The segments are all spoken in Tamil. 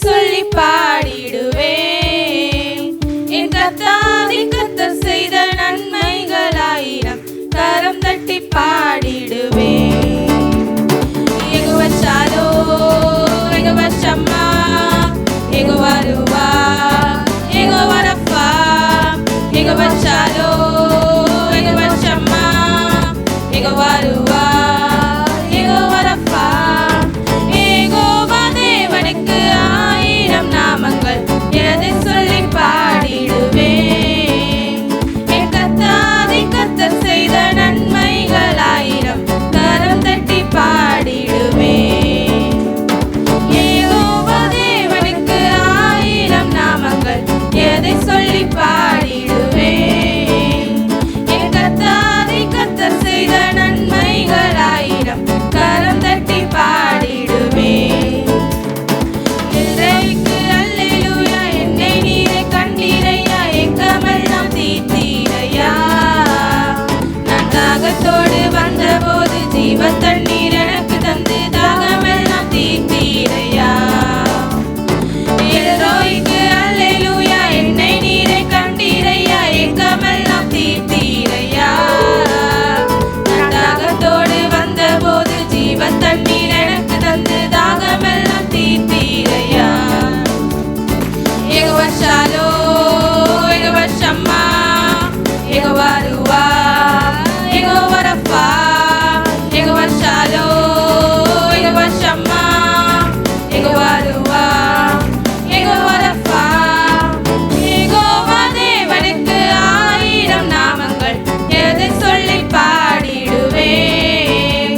சொல்லி பாடிடுவேன். என் கர்த்தாவே கர்த்தர் செய்த நன்மைகளாயிரம் கரம் தட்டி பாடிடுவேன். யெகோவா ஷாலோம், யெகோவா ஷம்மா, யெகோவா ருவா, யெகோவா ரஃபா, யெகோவா ஷாலோம், யெகோவா ஷம்மா, யெகோவா ருவா, யெகோவா ரஃபா. யெகோவா தேவனுக்கு ஆயிரம் நாமங்கள், எதை சொல்லி பாடிடுவேன். என் கர்த்தாவே கர்த்தர் செய்த நன்மைகளாயிரம் கரம் தட்டி பாடிடுவேன். யெகோவா தேவனுக்கு ஆயிரம் நாமங்கள், எதை சொல்லி பாடிடுவேன். என் கர்த்தாவே கர்த்தர் செய்த நன்மைகளாயிரம் கரம் தட்டி பாடிடுவேன். இன்றைக்கு அல்லேலூயா, என்னை நீரே கண்டீரையா, ஏக்கமெல்லாம் தீர்த்தீரையா. நான் தாகத்தோடு வந்தபோது ஜீவ தண்ணீர் எனக்கு தந்து தாகமெல்லாம் தீர்த்தீரையா. எல்ரோய்க்கு அல்லேலூயா, என்னை நீரே கண்டீரையா, ஏக்கமெல்லாம் தீர்த்தீரையா. நான் தாகத்தோடு வந்தபோது ஜீவ தண்ணீர் எனக்கு தந்து தாகமெல்லாம் தீர்த்தீரையா. யெகோவா ஷாலோம், யெகோவா ஷம்மா, யெகோவா ருவா, யெகோவா ரஃபா, யெகோவா ஷாலோம், யெகோவா ஷம்மா, யெகோவா ருவா, யெகோவா ரஃபா. யெகோவா தேவனுக்கு ஆயிரம் நாமங்கள், எதை சொல்லி பாடிடுவேன்.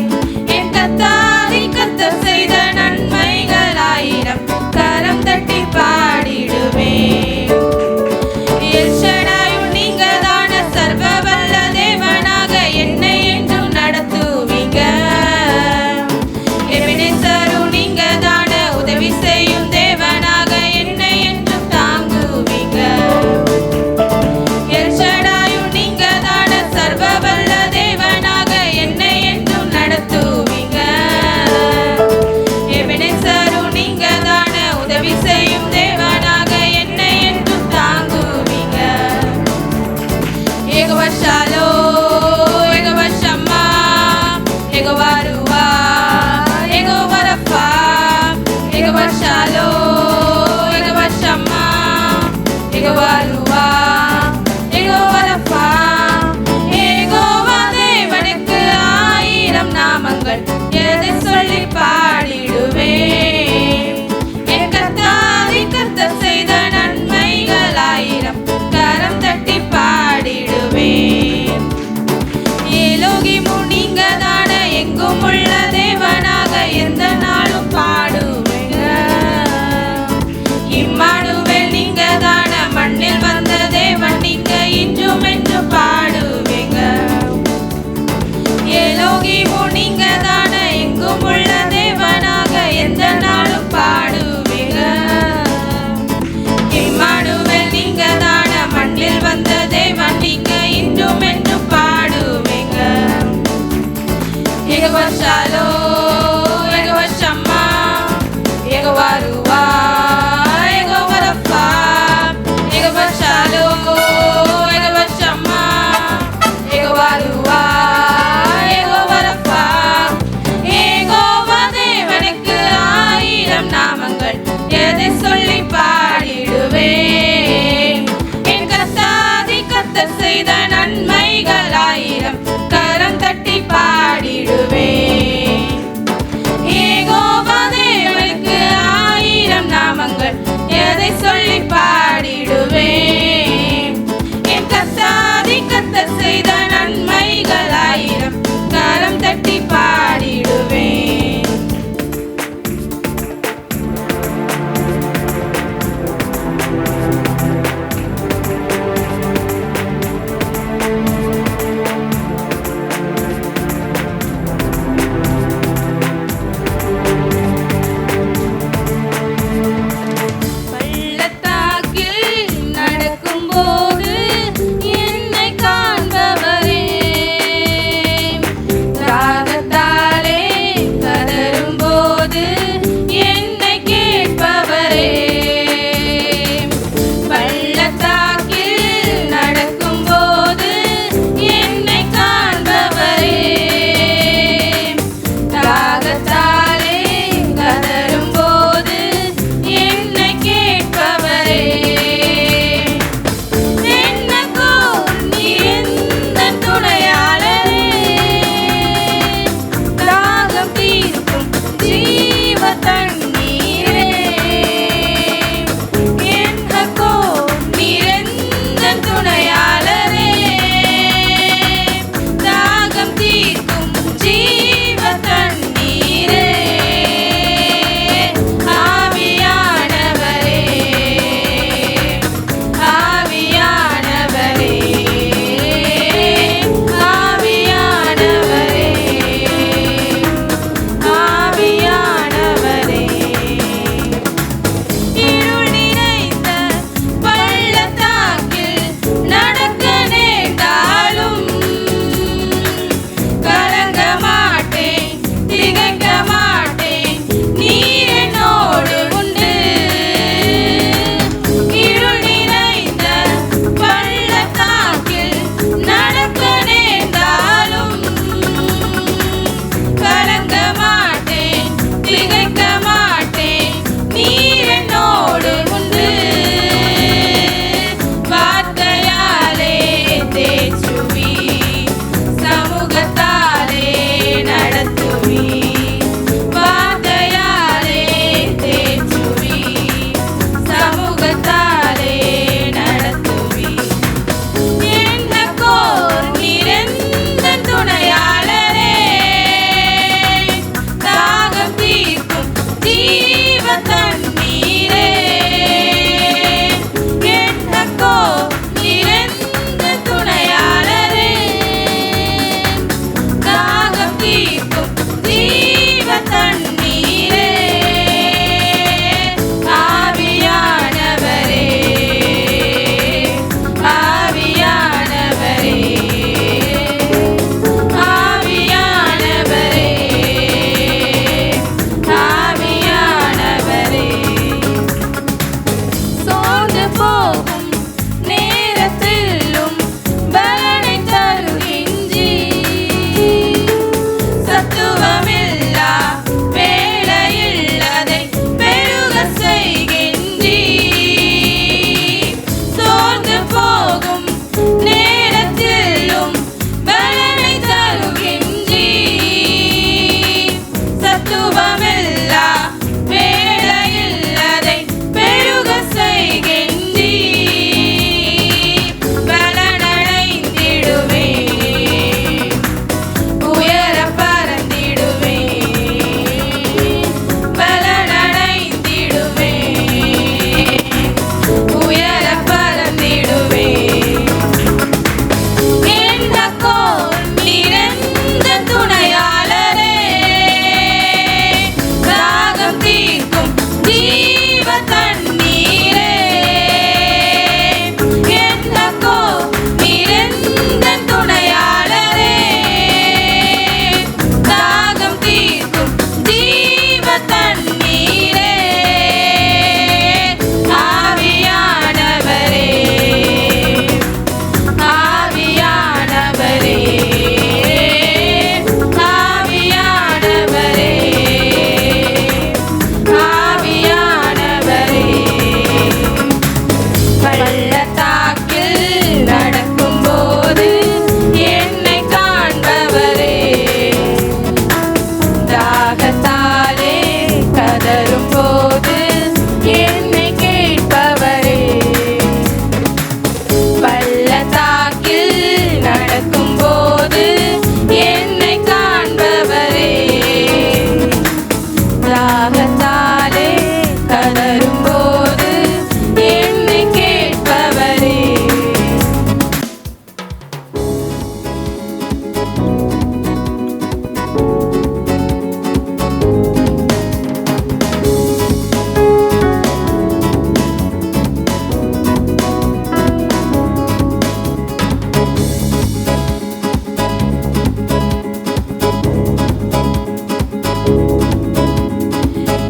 என் கர்த்தாவே கர்த்தர் செய்த நன்மைகளாயிரம் கரம் தட்டி பாடிடுவேன். எல் ஷடாயும் நீங்கதான சர்வ வல்ல தேவனாக என்னை என்றும் நடத்துவீங்க. எபெனேசரும் நீங்கதான உதவி செய்யும் தேவனாக என்னை என்றும் தாங்குவீங்க. எல் ஷடாயும் நீங்கதான சர்வ வல்ல தேவனாக என்னை என்றும் நடத்துவீங்க. எபெனேசரும் நீங்கதான உதவி செய்யும் தேவனாக என்னை என்றும் தாங்குவீங்க. யெகோவா ஷாலோம், யெகோவா ஷம்மா, யெகோவா ருவா, யெகோவா ரஃபா, யெகோவா ஷாலோம், யெகோவா ஷம்மா, யெகோவா ருவா, யெகோவா ரஃபா. யெகோவா தேவனுக்கு ஆயிரம் நாமங்கள், எதை சொல்லி பாடிடுவேன். என் கர்த்தாவே கர்த்தர் செய்த நன்மைகளாயிரம் கரம் தட்டி பாடிடுவேன். எலோகிமு நீங்கதான எங்கும் உள்ள தேவனாக எந்த நாளும் பாடுவேங்க. இம்மானுவேல் நீங்கதான மண்ணில் வந்த தேவன், நீங்க இன்றும் என்றும் பாடுவேங்க. எலோகிமு நீங்கதான எங்கும் உள்ள தேவனாக எந்த நாளும் பாடுவேங்க. இம்மானுவேல் நீங்கதான மண்ணில் வந்த தேவன், நீங்க இன்றும் என்றும் பாடுவேங்க. யெகோவா ஷாலோம், யெகோவா ஷம்மா, யெகோவா ருவா, யெகோவா ரஃபா, யெகோவா ஷாலோம், யெகோவா ஷம்மா, யெகோவா ருவா, யெகோவா ரஃபா. யெகோவா தேவனுக்கு ஆயிரம் நாமங்கள், எதை சொல்லி பாடிடுவேன். என் கர்த்தாவே கர்த்தர் செய்த நன்மைகளாயிரம் கரம் தட்டி பாடிடுவேன். யெகோவா தேவனுக்கு ஆயிரம் நாமங்கள், எதை சொல்லி பாடிடுவேன். என் கர்த்தாவே கர்த்தர் செய்த நன்மைகளாயிரம் கரம் தட்டி பாடிடுவேன். பள்ளத்தாக்கில்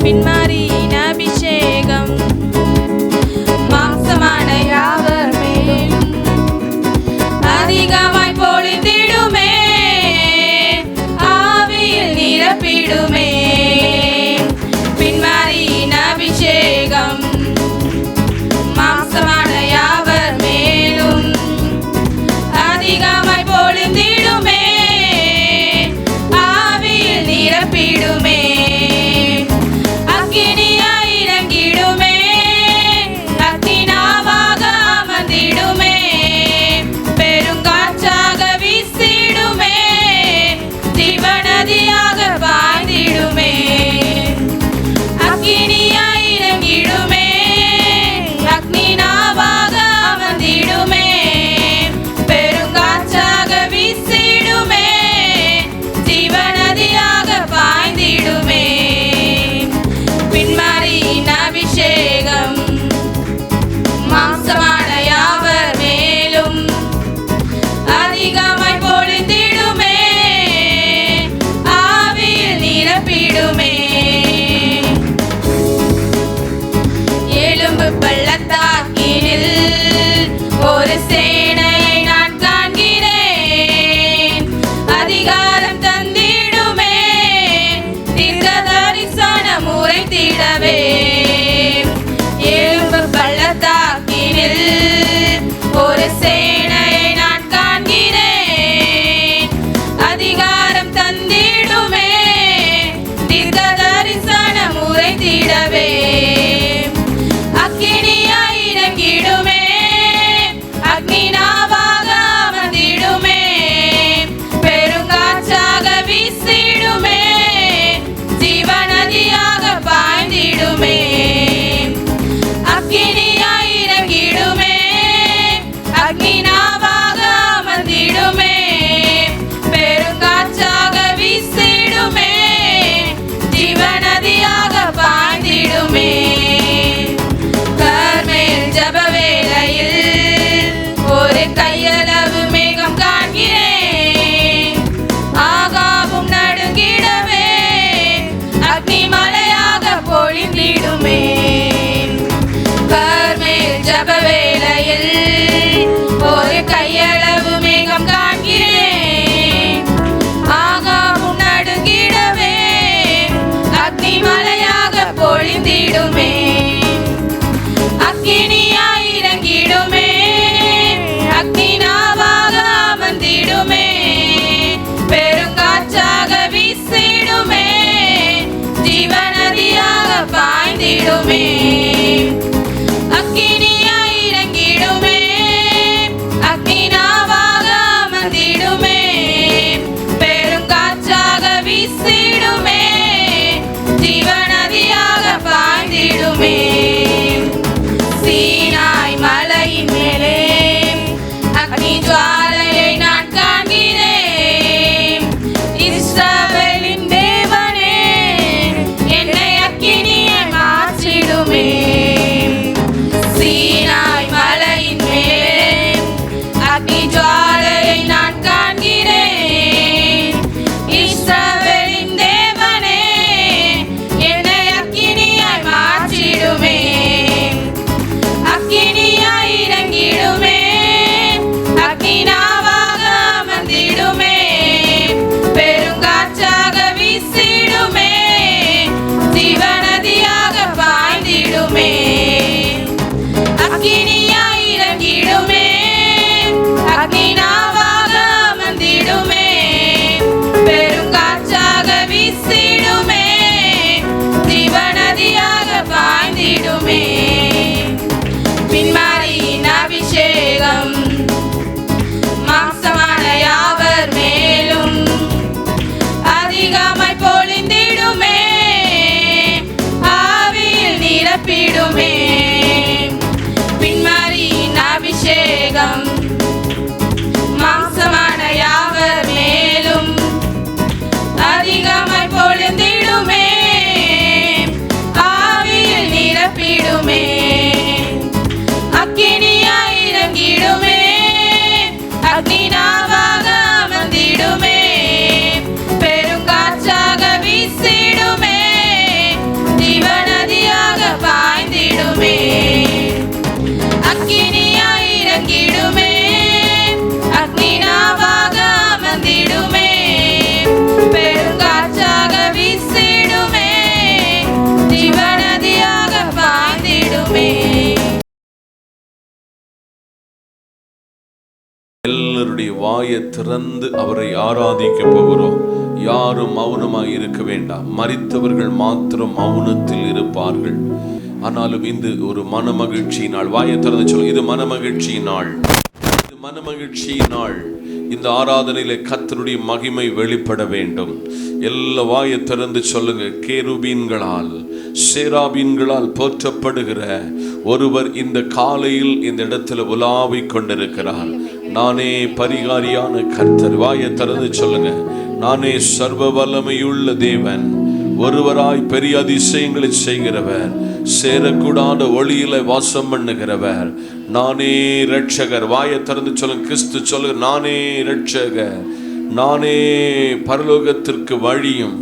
பின்மாரியின் அபிஷேகம் மாம்சமான யாவர் மேலும் அதிகமாய் பொழிந்திடுமே, ஆவியில் நிரப்பிடுமே. பின்மாரியின் அபிஷேகம் மாம்சமான யாவர் மேலும் அதிகமாய் பொழிந்திடுமே, ஆவியில் நிரப்பிடுமே. பள்ளத்தாக்கினில் ஒரு சேனையை நான் காண்கிறேன், அதிகாரம் தந்திடுமே, தீர்க்க தரிசனம் உரைத்திடவே. எழும்பு பள்ளத்தாக்கினில் ஒரு சேனையை நான் காண்கிறேன், அதிகாரம் தந்திடுமே, தீர்க்க தரிசனம் உரைத்திடவே. அக்கினியாய் இறங்கிடுமே, அக்னி நாவாக அமர்ந்திடுமே, பெருங்காற்றாக வீசிடுமே, ஜீவநதியாக பாய்ந்திடுமே. அக்கினியாய் இறங்கிடுமே, அக்னி நாவாக அமர்ந்திடுமே, பெருங்காற்றாக வீசிடுமே, ஜீவநதியாக பாய்ந்திடுமே. ஜப வேளையில் ஒரு கையளவு மேகம் காண்கிறேன், ஆகாவும் நடுங்கிடவே, அக்னி மழையாக பொழிந்திடுமே. கர்மேல் ஜப வேளையில் ஒரு கையளவு மேகம் காண்கிறேன், ஆகாவும் நடுங்கிடவே, அக்னி மழையாக பொழிந்திடுமே. அக்கினியாய் இறங்கிடுமே, அக்னி நாவாக அமர்ந்திடுமே, பெருங்காற்றாக வீசிடுமே, ஜீவநதியாக பாய்ந்திடுமே. அக்கினியாய் இறங்கிடுமே, அக்னி நாவாக அமர்ந்திடுமே, பெருங்காற்றாக வீசிடுமே, ஜீவநதியாக பாய்ந்திடுமே. வீசிடுமே, ஜீவநதியாக பாய்ந்திடுமே. பின்மாரியின் அபிஷேகம் மாம்சமான யாவர் மேலும் அதிகமாய் பொழிந்திடுமே, ஆவியில் நிரப்பிடுமே. பின்மாரியின் அபிஷேகம் மாம்சமான யாவர் மேலும் அதிகமாய் பொழிந்திடுமே, ஆவியில் நிரப்பிடுமே. அக்கினியாய் இறங்கிடுமே, அக்னிநாவாக அமர்ந்திடுமே, பெருங்காற்றாக வீசிடுமே, ஜீவநதியாக பாய்ந்திடுமே. அக்கினியாய் இறங்கிடுமே, அக்னிநாவாக அமர்ந்திடுமே, பெருங்காற்றாக வீசிடுமே, ஜீவநதியாக பாய்ந்திடுமே. எல்லாருடைய வாயை திறந்து அவரை ஆராதிக்க போகிறோம். யாரும் மௌனமாய் இருக்க வேண்டாம். மரித்தவர்கள் மாத்திரம் மௌனத்தில் இருப்பார்கள். ஆனாலும் இந்த ஒரு மனமகிழ்ச்சியினால் வாயை திறந்து சொல்லுங்க, இது மனமகிழ்ச்சியினால், இது மனமகிழ்ச்சியினால். இந்த ஆராதனையில கர்த்தருடைய மகிமை வெளிப்பட வேண்டும். எல்லா வாயை திறந்து சொல்லுங்க, கேருபீன்களால் சேராபீன்களால் போற்றப்படுகிற ஒருவர் இந்த காலையில் இந்த இடத்துல உலாவிக் கொண்டிருக்கிறார். நானே பரிகாரியான கர்த்தர். வாயை திறந்து சொல்லுங்க, நானே சர்வ வல்லமையுள்ள தேவன், ஒருவராய் பெரிய அதிசயங்களை செய்கிறவர், சேரக்கூடாத ஒளியில வாசம் பண்ணுகிறவர், நானே இரட்சகர். வாயை திறந்து சொல்லுங்க, கிறிஸ்து சொல்லுங்க, நானே இரட்சகர், நானே பரலோகத்திற்கு வழியும்,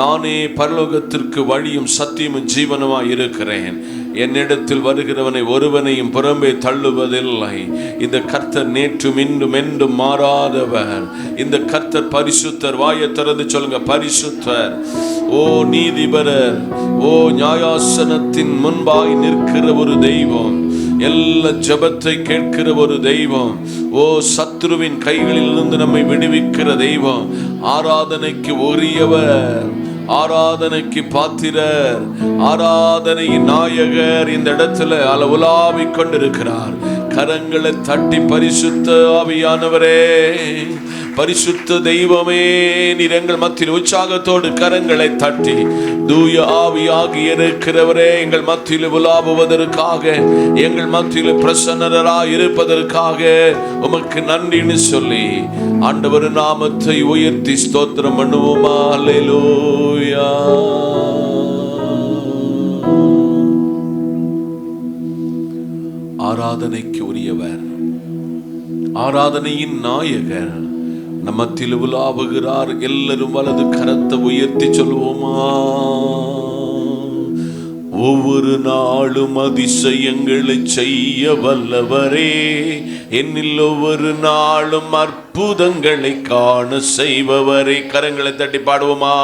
நானே பரலோகத்திற்கு வழியும் சத்தியமும் ஜீவனுமாய் இருக்கிறேன். என்னிடத்தில் வருகிறவனை ஒருவனையும் புறம்பே தள்ளுவதில்லை. இந்த கர்த்தர் நேற்றும் இன்றும் என்றும் மாறாதவர். இந்த கர்த்தர் பரிசுத்தர். வாயை திறந்து சொல்லுங்க, பரிசுத்தர். ஓ நீதிபரர், ஓ நியாயாசனத்தின் முன்பாய் நிற்கிற ஒரு தெய்வம், எல்லா ஜெபத்தை கேட்கிற ஒரு தெய்வம், ஓ சத்ருவின் கைகளில் இருந்து நம்மை விடுவிக்கிற தெய்வம், ஆராதனைக்கு உரியவர், ஆராதனைக்கு பாத்திரர், ஆராதனையின் நாயகர் இந்த இடத்துல உலாவிக் கொண்டிருக்கிறார். கரங்களை தட்டி பரிசுத்த ஆவியானவரே, பரிசுத்த தெய்வமே, நீர் எங்கள் மத்தியில் உற்சாகத்தோடு கரங்களை தட்டி தூய ஆவியாகி இருக்கிறவரே, எங்கள் மத்தியில் உலாவுவதற்காக, எங்கள் மத்தியில் பிரசன்னராய் இருப்பதற்காக உமக்கு நன்றின்னு சொல்லி ஆண்டவர் நாமத்தை உயர்த்தி ஸ்தோத்திரம் பண்ணுவோமா. அல்லேலூயா. ஆராதனைக்கு உரியவர், ஆராதனையின் நாயகர் நம்மத்தில் உலாவுகிறார். எல்லாரும் வலது கரத்தை உயர்த்தி சொல்லுவோமா. ஒவ்வொரு நாளும் அதிசயங்களை செய்ய வல்லவரே, என்னில் ஒவ்வொரு நாளும் அற்புதங்களை காண செய்பவரே. கரங்களை தட்டி பாடுவோமா.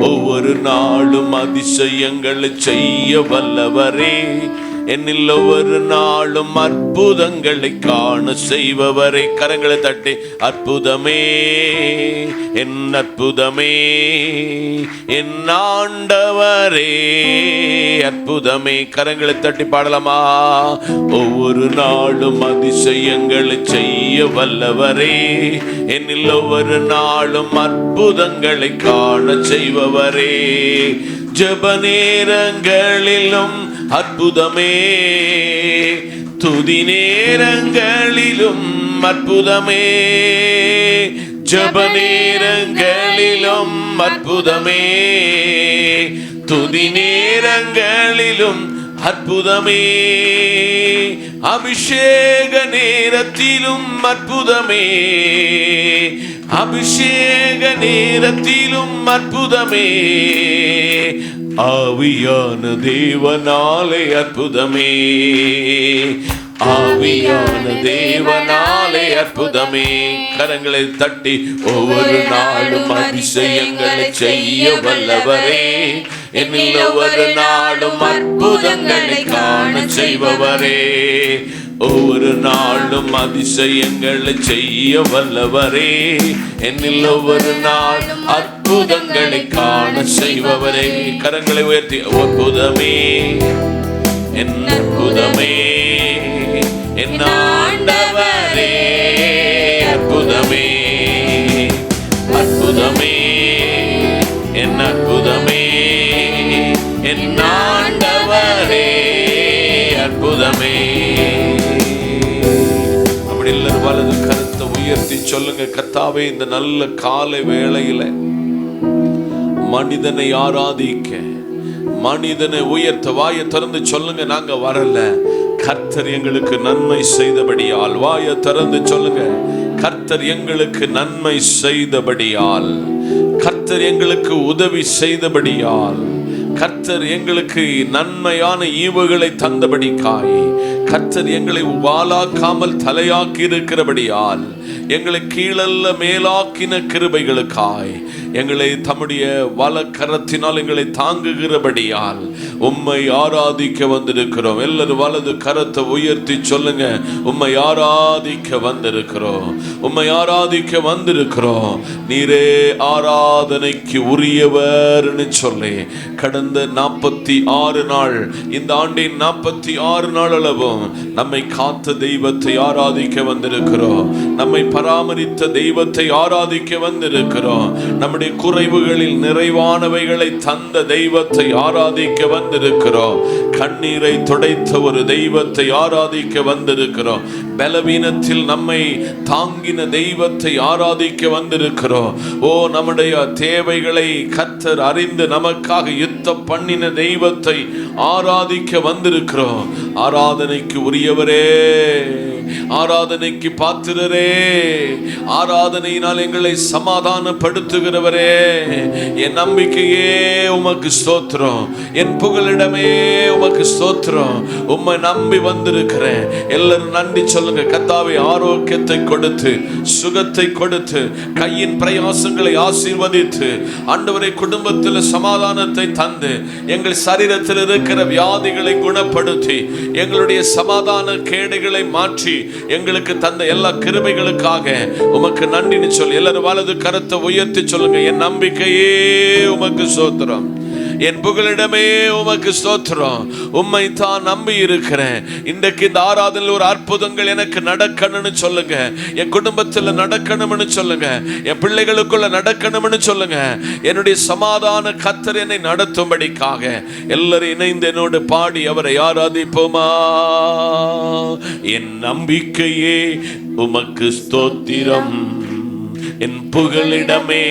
ஒவ்வொரு நாளும் அதிசயங்களை செய்ய வல்லவரே, என்னில் ஒவ்வொரு நாளும் அற்புதங்களை காண செய்பவரை. கரங்களை தட்டி, அற்புதமே என் அற்புதமே என் ஆண்டவரே, அற்புதமே. கரங்களை தட்டி பாடலாமா. ஒவ்வொரு நாளும் அதிசயங்களை செய்ய வல்லவரே, என்னில் ஒவ்வொரு நாளும் அற்புதங்களை காண செய்பவரே. ஜெப நேரங்களிலும் அற்புதமே, துதி நேரங்களிலும் அற்புதமே, ஜெப நேரங்களிலும் அற்புதமே, துதி நேரங்களிலும் அற்புதமே, அபிஷேக நேரத்திலும் அற்புதமே, அபிஷேக நேரத்திலும் அற்புதமே, ஆவியான தேவனாலே அற்புதமே, ஆவியான தேவனாலே அற்புதமே. கரங்களை தட்டி ஒவ்வொரு நாளும் அதிசயங்களை செய்ய வல்லவரே, என்னில் ஒவ்வொரு நாளும் அற்புதங்களை காண செய்பவரே, ஒவ்வொரு நாளும் அதிசயங்களை செய்ய வல்லவரே, என்னில் ஒவ்வொரு நாள் அற்புதங்களை காண செய்பவரே. கரங்களை உயர்த்தி அற்புதமே, என் அற்புதமே, என் ஆண்டவரே, அற்புதமே, அற்புதமே, என் அற்புதமே, என் ஆண்டவரே, அற்புதமே. அப்படி எல்லாரும் வலது கருத்தை உயர்த்தி சொல்லுங்க, கர்த்தாவே இந்த நல்ல காலை வேளையில மனிதனை ஆராதிக்க, மனிதனை உயர்த்த வாயை திறந்து சொல்லுங்க, நாங்க வரல, கர்த்தர் எங்களுக்கு நன்மை செய்தபடியால். வாயை திறந்து சொல்லுங்க, கர்த்தர் எங்களுக்கு நன்மை செய்தபடியால், கர்த்தர் எங்களுக்கு உதவி செய்தபடியால், கர்த்தர் எங்களுக்கு நன்மையான ஈவுகளை தந்தபடிக்காய், கர்த்தர் எங்களை வாளாக்காமல் தலையாக்கி இருக்கிறபடியால், எங்களை கீழல்ல மேலாக்கின கிருபைகளுக்காய், எங்களை தம்முடைய வலக்கரத்தினால் எங்களை தாங்குகிறபடியால் உம்மை ஆராதிக்க வந்திருக்கிறோம். எல்லாரும் வலது கரத்தை உயர்த்தி சொல்லுங்க, உம்மை ஆராதிக்க வந்திருக்கிறோம், உம்மை ஆராதிக்க வந்திருக்கிறோம். நீரே ஆராதனைக்கு உரியவர்னு சொல்லி கடந்த 46 நாள், இந்த ஆண்டின் 46 நாள் அளவும் நம்மை காத்த தெய்வத்தை ஆராதிக்க வந்திருக்கிறோம், நம்மை பராமரித்த தெய்வத்தை ஆராதிக்க வந்திருக்கிறோம், நம்முடைய குறைவுகளில் நிறைவானவைகளை தந்த தெய்வத்தை ஆராதிக்க வந்திருக்கிறோம், கண்ணீரை துடைத்த ஒரு தெய்வத்தை ஆராதிக்க வந்திருக்கிறோம், பலவீனத்தில் நம்மை தாங்கின தெய்வத்தை ஆராதிக்க வந்திருக்கிறோம். ஓ, நம்முடைய தேவைகளை கர்த்தர் அறிந்து நமக்காக யுத்தம் பண்ணின தெய்வத்தை ஆராதிக்க வந்திருக்கிறோம். ஆராதனைக்கு உரியவரே, ஆராதனைக்கு பாத்திரரே, ஆராதனையினால் எங்களை சமாதானப்படுத்துகிறவரே, என் நம்பிக்கையே உமக்கு ஸ்தோத்திரம், என் புகலிடமே உமக்கு ஸ்தோத்திரம். உம்மை நம்பி வந்திருக்கிறேன். எல்லாரும் நன்றி சொல்லுங்க. கர்த்தாவே, ஆரோக்கியத்தை கொடுத்து, சுகத்தை கொடுத்து, கையின் பிரயாசங்களை ஆசீர்வதித்து, ஆண்டவரை குடும்பத்தில் சமாதானத்தை தந்து, எங்கள் சரீரத்தில் இருக்கிற வியாதிகளை குணப்படுத்தி, எங்களுடைய சமாதான கேடுகளை மாற்றி எங்களுக்கு தந்த எல்லா கிருபைகளுக்காக உமக்கு நன்றின்னு சொல்லி எல்லாரும் வலது கரத்தை உயர்த்தி சொல்லுங்க, என் நம்பிக்கையே உமக்கு ஸ்தோத்திரம், என் புகலிடமே உமக்கு ஸ்தோத்திரம். உம்மை தான் நம்பி இருக்கிறேன். இன்றைக்கு இந்த ஆராதனையில் ஒரு அற்புதங்கள் எனக்கு நடக்கணும்னு சொல்லுங்க, என் குடும்பத்தில் நடக்கணும்னு சொல்லுங்க, என் பிள்ளைகளுக்குள்ள நடக்கணும்னு சொல்லுங்க. என்னுடைய சமாதான கர்த்தர் என்னை நடத்தும்படிக்காக எல்லாரும் இணைந்து என்னோடு பாடி அவரை ஆராதிப்போமா. என் நம்பிக்கையே உமக்கு ஸ்தோத்திரம், என் புகலிடமே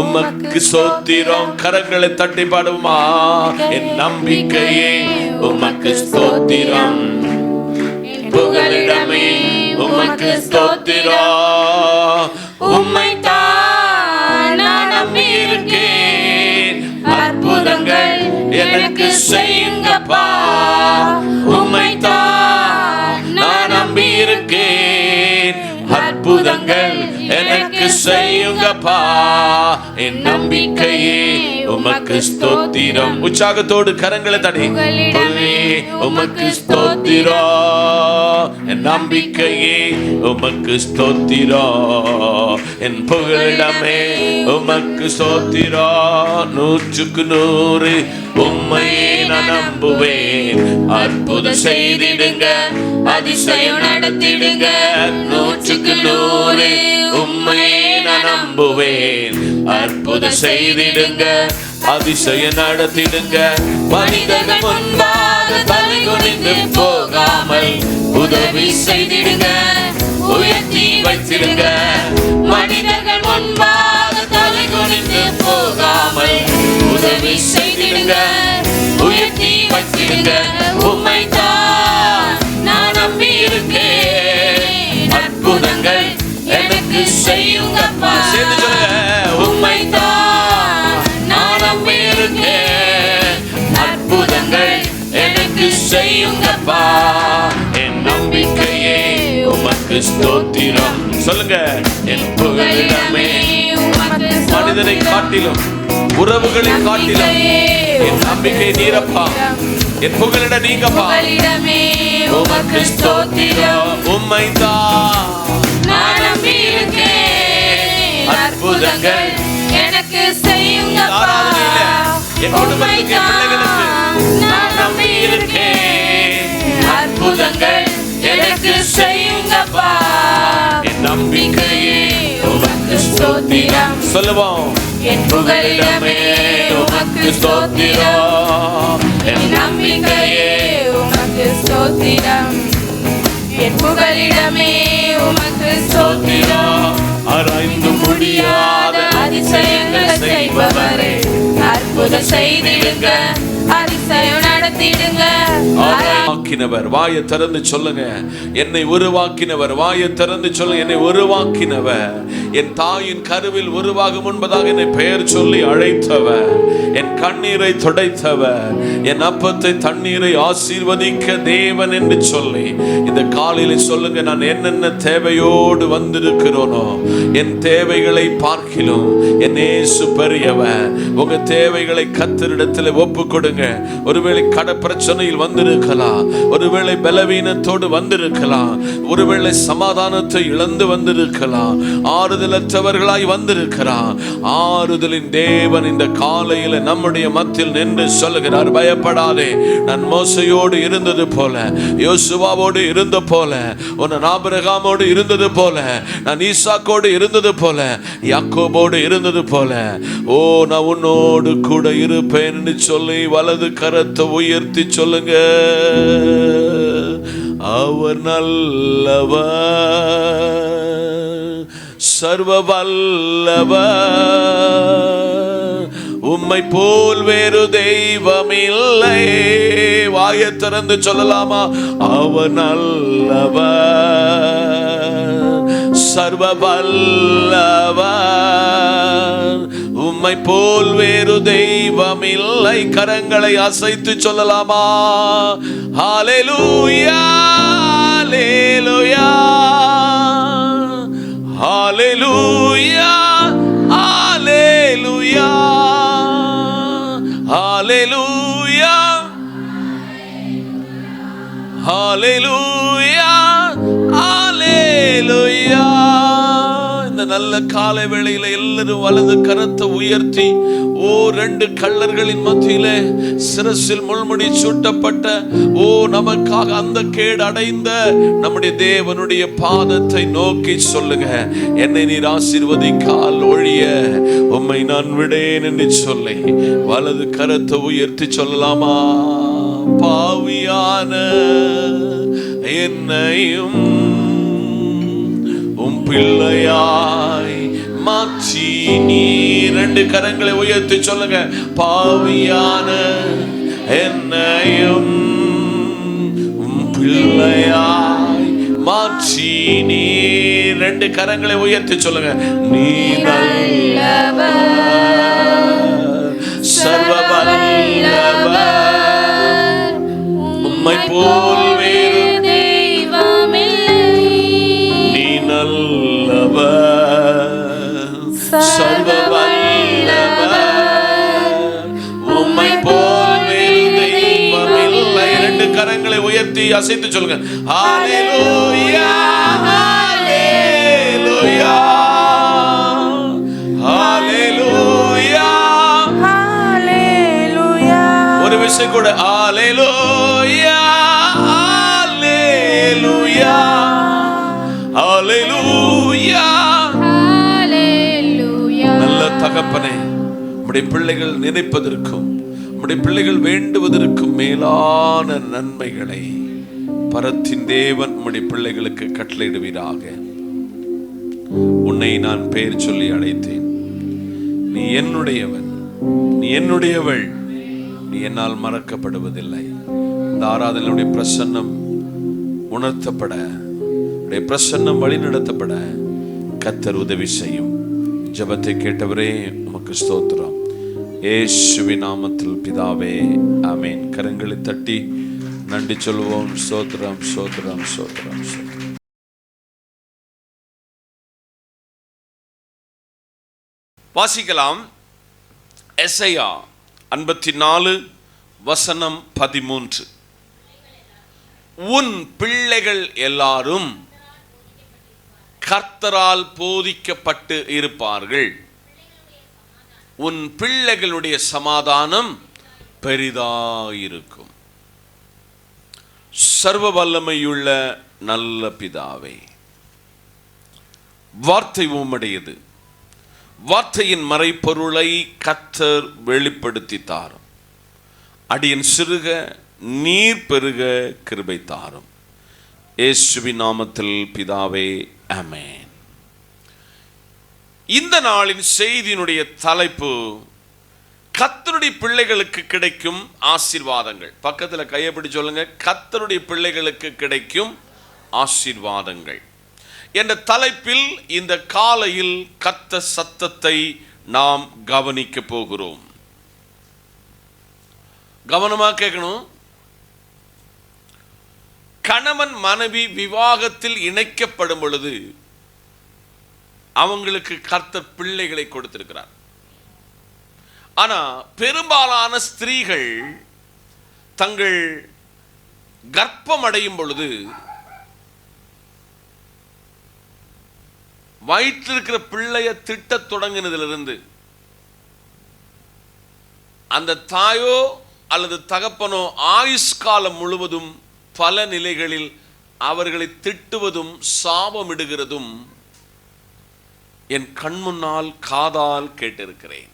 உமக்கு ஸ்தோத்திரம். கரங்களை தட்டி பாடுமா. என் நம்பிக்கையே உமக்கு ஸ்தோத்திரம், புகலிடமே உமக்கு ஸ்தோத்திரம். உம்மை தான் நான் நம்பி இருக்கேன், அற்புதங்கள் எனக்கு செய்யுங்கப்பா. உம்மை தான் நான் நம்பி இருக்கேன், அற்புதங்கள் எனக்கு செய்யுங்கப்பா. என் நம்பிக்கையே உமக்கு ஸ்தோத்திரம். உற்சாகத்தோடு கரங்களை தட்டி உமக்கு ஸ்தோத்திரம். என் நம்பிக்கையே உமக்கு ஸ்தோத்திரம், என் புகலிடமே உமக்கு ஸ்தோத்திரம். 100க்கு 100 உம்மையே நான் நம்புவேன். அற்புதம் செய்திடுங்க, அதிசயம் நடத்திடுங்க. 100க்கு 100 உம்மையே நான் நம்புவேன். அற்புதம் செய்திடுங்க, அதிசயம் நடத்திடுங்க. மனிதர்கள் முன்பாக தலை குனிந்து போகாமல் உதவி செய்திடுங்க, உயர்த்தி வைத்திடுங்க. மனிதர்கள் முன்பாக தலை குனிந்து போகாமல் உதவி செய்திடுங்க, உயர்த்தி வைத்திடுங்க. உம்மை தான் நான் நம்பி இருக்கேன், அற்புதங்கள் எனக்கு செய்யுங்கப்பா. சேர்ந்து சொல்லுங்க. உம்மை தான் நான் நம்பி இருக்கேன், அற்புதங்கள் எனக்கு செய்யுங்கப்பா. என் நம்பிக்கை உமக்கு ஸ்தோத்திரம். சொல்லுங்க. என் புகலிடமே மனிதனை காட்டிலும் உறவுகளை காட்டிலும் என் நம்பிக்கை நீரப்பா. என் புகலிட நீங்கப்பா. உமக்கு ஸ்தோத்திரம். உம்மைதான் நான் நம்பியிருக்கேன். அற்புதங்கள் எனக்கு செய்யுங்கப்பா. என் குடும்பத்துக்கு என் பிள்ளைகளுக்கு நான் நம்பியிருக்கேன். அற்புதங்கள் எனக்கு செய்யுங்கப்பா. என் நம்பிக்கையே உமக்கு ஸ்தோத்திரம். சொல்லுவோம். என் புகலிடமே உமக்கு ஸ்தோத்திரம். என் நம்பிக்கையே உமக்கு ஸ்தோத்திரம். என் புகலிடமே உமக்கு ஸ்தோத்திரம். ஆராய்ந்து முடியாத அதிசயங்களை செய்பவரே, அற்புதம் செய்திடுங்க, அதிசயம் நடத்திடுங்க. உருவாக்கினவர். வாயை திறந்து சொல்லுங்க. என்னை உருவாக்கினவர். வாயை திறந்து சொல்லுங்க. என்னை உருவாக்கினவர். என் தாயின் கருவில் உருவாகும் முன்பதாக என்னை பெயர் சொல்லி அழைத்தவர். என் கண்ணீரை துடைத்தவர். என் அப்பத்தை தண்ணீரை ஆசீர்வதிக்க தேவன் என்று சொல்லி இந்த காலையில சொல்லுங்க. நான் என்னென்ன தேவையோடு வந்திருக்கிறோனோ என் தேவைகளை பார்க்கிலும் என் இயேசு பெரியவர். உங்க தேவைகளை கர்த்தரிடத்தில் ஒப்பு கொடுங்க. ஒருவேளை கட பிரச்சனையில் வந்திருக்கலாம், ஒருவேளை பலவீனத்தோடு வந்திருக்கலாம், ஒருவேளை சமாதானத்தை இழந்து வந்திருக்கலாம், ஆறுதலற்றவர்களாய் வந்திருக்கிறார். ஆறுதலின் தேவன் இந்த காலையில நம்முடைய மத்தியில் நின்று சொல்லுகிறார், பயப்படாதே. நான் மோசையோடு இருந்தது போல, யோசுவாவோடு இருந்த போல, உன் ஆபிரகாமோடு இருந்தது போல, நான் ஈசாக்கோடு இருந்தது போல, யாக்கோபோடு இருந்தது போல, ஓ நான் உன்னோடு கூட இருப்பேன் என்று சொல்லி வலது கரத்தை உயர்த்தி சொல்லுங்க. அவர் நல்லவர், சர்வ வல்லவர், உம்மை போல் வேறு தெய்வம் இல்லை. வாயை திறந்து சொல்லலாமா? அவர் நல்லவர், சர்வ வல்லவர், உம்மை போல் வேறு தெய்வம் இல்லை. கரங்களை அசைத்து சொல்லலாமா? ஹல்லேலூயா, ஹல்லேலூயா, ஹல்லேலூயா, ஹல்லேலூயா, ஹல்லேலூயா, ஹல்லேலூயா, ஹல்லேலூயா. இந்த நல்ல காலை வேளையில எல்லாரும் வலது கரத்தை உயர்த்தி, ஓ ரெண்டு கள்ளர்களின் மத்தியிலே சிரசில் முள்முடி சூட்டப்பட்ட, ஓ நமக்காக அந்த கேடு அடைந்த நம்முடைய தேவனுடைய பாதத்தை நோக்கி சொல்லுங்க. என்னை நீர் ஆசீர்வதிக்கால் ஒழிய உம்மை நான் விடேன் என்று சொல்லி வலது கரத்தை உயர்த்தி சொல்லலாமா? பாவியான என்னையும் உம் பிள்ளையாய் மாற்றி நீ. ரெண்டு கரங்களை உயர்த்தி சொல்லுங்க. பாவியான என்னையும் உம் பிள்ளையாய் மாற்றி நீ. ரெண்டு கரங்களை உயர்த்தி சொல்லுங்க. நீ நல்லவர், சர்வ வல்லவர், உம்மை போல் வேறு தெய்வம் இல்லை. நீ நல்லவர், சர்வ வல்லவர், உம்மை போல் வேறு தெய்வம் இல்லை. ரெண்டு கரங்களை உயர்த்தி அசைத்து சொல்லுங்க. ஹல்லேலூயா, ஹல்லேலூயா, ஹல்லேலூயா, ஹல்லேலூயா. ஒரு விஷயம் கூட. ஹல்லேலூயா, ஹல்லேலூயா, ஹல்லேலூயா, ஹல்லேலூயா. நல்ல தகப்பனே, உம்முடைய பிள்ளைகள் நினைப்பதற்கும் உம்முடைய பிள்ளைகள் வேண்டுவதற்கும் மேலான நன்மைகளை பரத்தின் தேவன் உம்முடைய பிள்ளைகளுக்கு கட்டளையிடுவீராக. உன்னை நான் பெயர் சொல்லி அழைத்தேன். நீ என்னுடையவன், நீ என்னுடையவள், நீ என்னால் மறக்கப்படுவதில்லை. இந்த ஆராதனையுடைய பிரசன்னம் உணர்த்தப்பட, பிரசன்னம் வழிநடத்தப்பட கர்த்தர் உதவி செய்யும். ஜெபத்தை கேட்டவரே உமக்கு ஸ்தோத்திரம். இயேசுவின் நாமத்தில் பிதாவே, ஆமென். கரங்களை தட்டி நன்றி சொல்வோம். ஸ்தோத்திரம், ஸ்தோத்திரம், ஸ்தோத்திரம், ஸ்தோத்திரம். வாசிக்கலாம். எசையா 54 வசனம் 13. உன் பிள்ளைகள் எல்லாரும் கர்த்தரால் போதிக்கப்பட்டு இருப்பார்கள். உன் பிள்ளைகளுடைய சமாதானம் பெரிதாயிருக்கும். சர்வ வல்லமையுள்ள நல்ல பிதாவே, வார்த்தை உம்முடையது. வார்த்தையின் மறைப்பொருளை கர்த்தர் வெளிப்படுத்தி தாரும். அடியன் சிறுக நீர் பெருக கிருபை தாரும். இயேசுவின் நாமத்தில் பிதாவே, ஆமென். இந்த நாளின் செய்தியினுடைய தலைப்பு கர்த்தருடைய பிள்ளைகளுக்கு கிடைக்கும் ஆசீர்வாதங்கள். பக்கத்தில் கையப்பிடி சொல்லுங்க, கர்த்தருடைய பிள்ளைகளுக்கு கிடைக்கும் ஆசீர்வாதங்கள் என்ற தலைப்பில் இந்த காலையில் கர்த்தர் சத்தத்தை நாம் கவனிக்க போகிறோம். கவனமா கேட்கணும். கணவன் மனைவி விவாகத்தில் இணைக்கப்படும் பொழுது அவங்களுக்கு கர்த்தர் பிள்ளைகளை கொடுத்திருக்கிறார். ஆனா பெரும்பாலான ஸ்திரீகள் தங்கள் கர்ப்பம் அடையும் பொழுது வயிற்றில் இருக்கிற பிள்ளைய திட்ட தொடங்கினதிலிருந்து அந்த தாயோ அல்லது தகப்பனோ ஆயுஷ்காலம் முழுவதும் பல நிலைகளில் அவர்களை திட்டுவதும் சாபமிடுகிறதும் என் கண்முன்னால் காதால் கேட்டிருக்கிறேன்.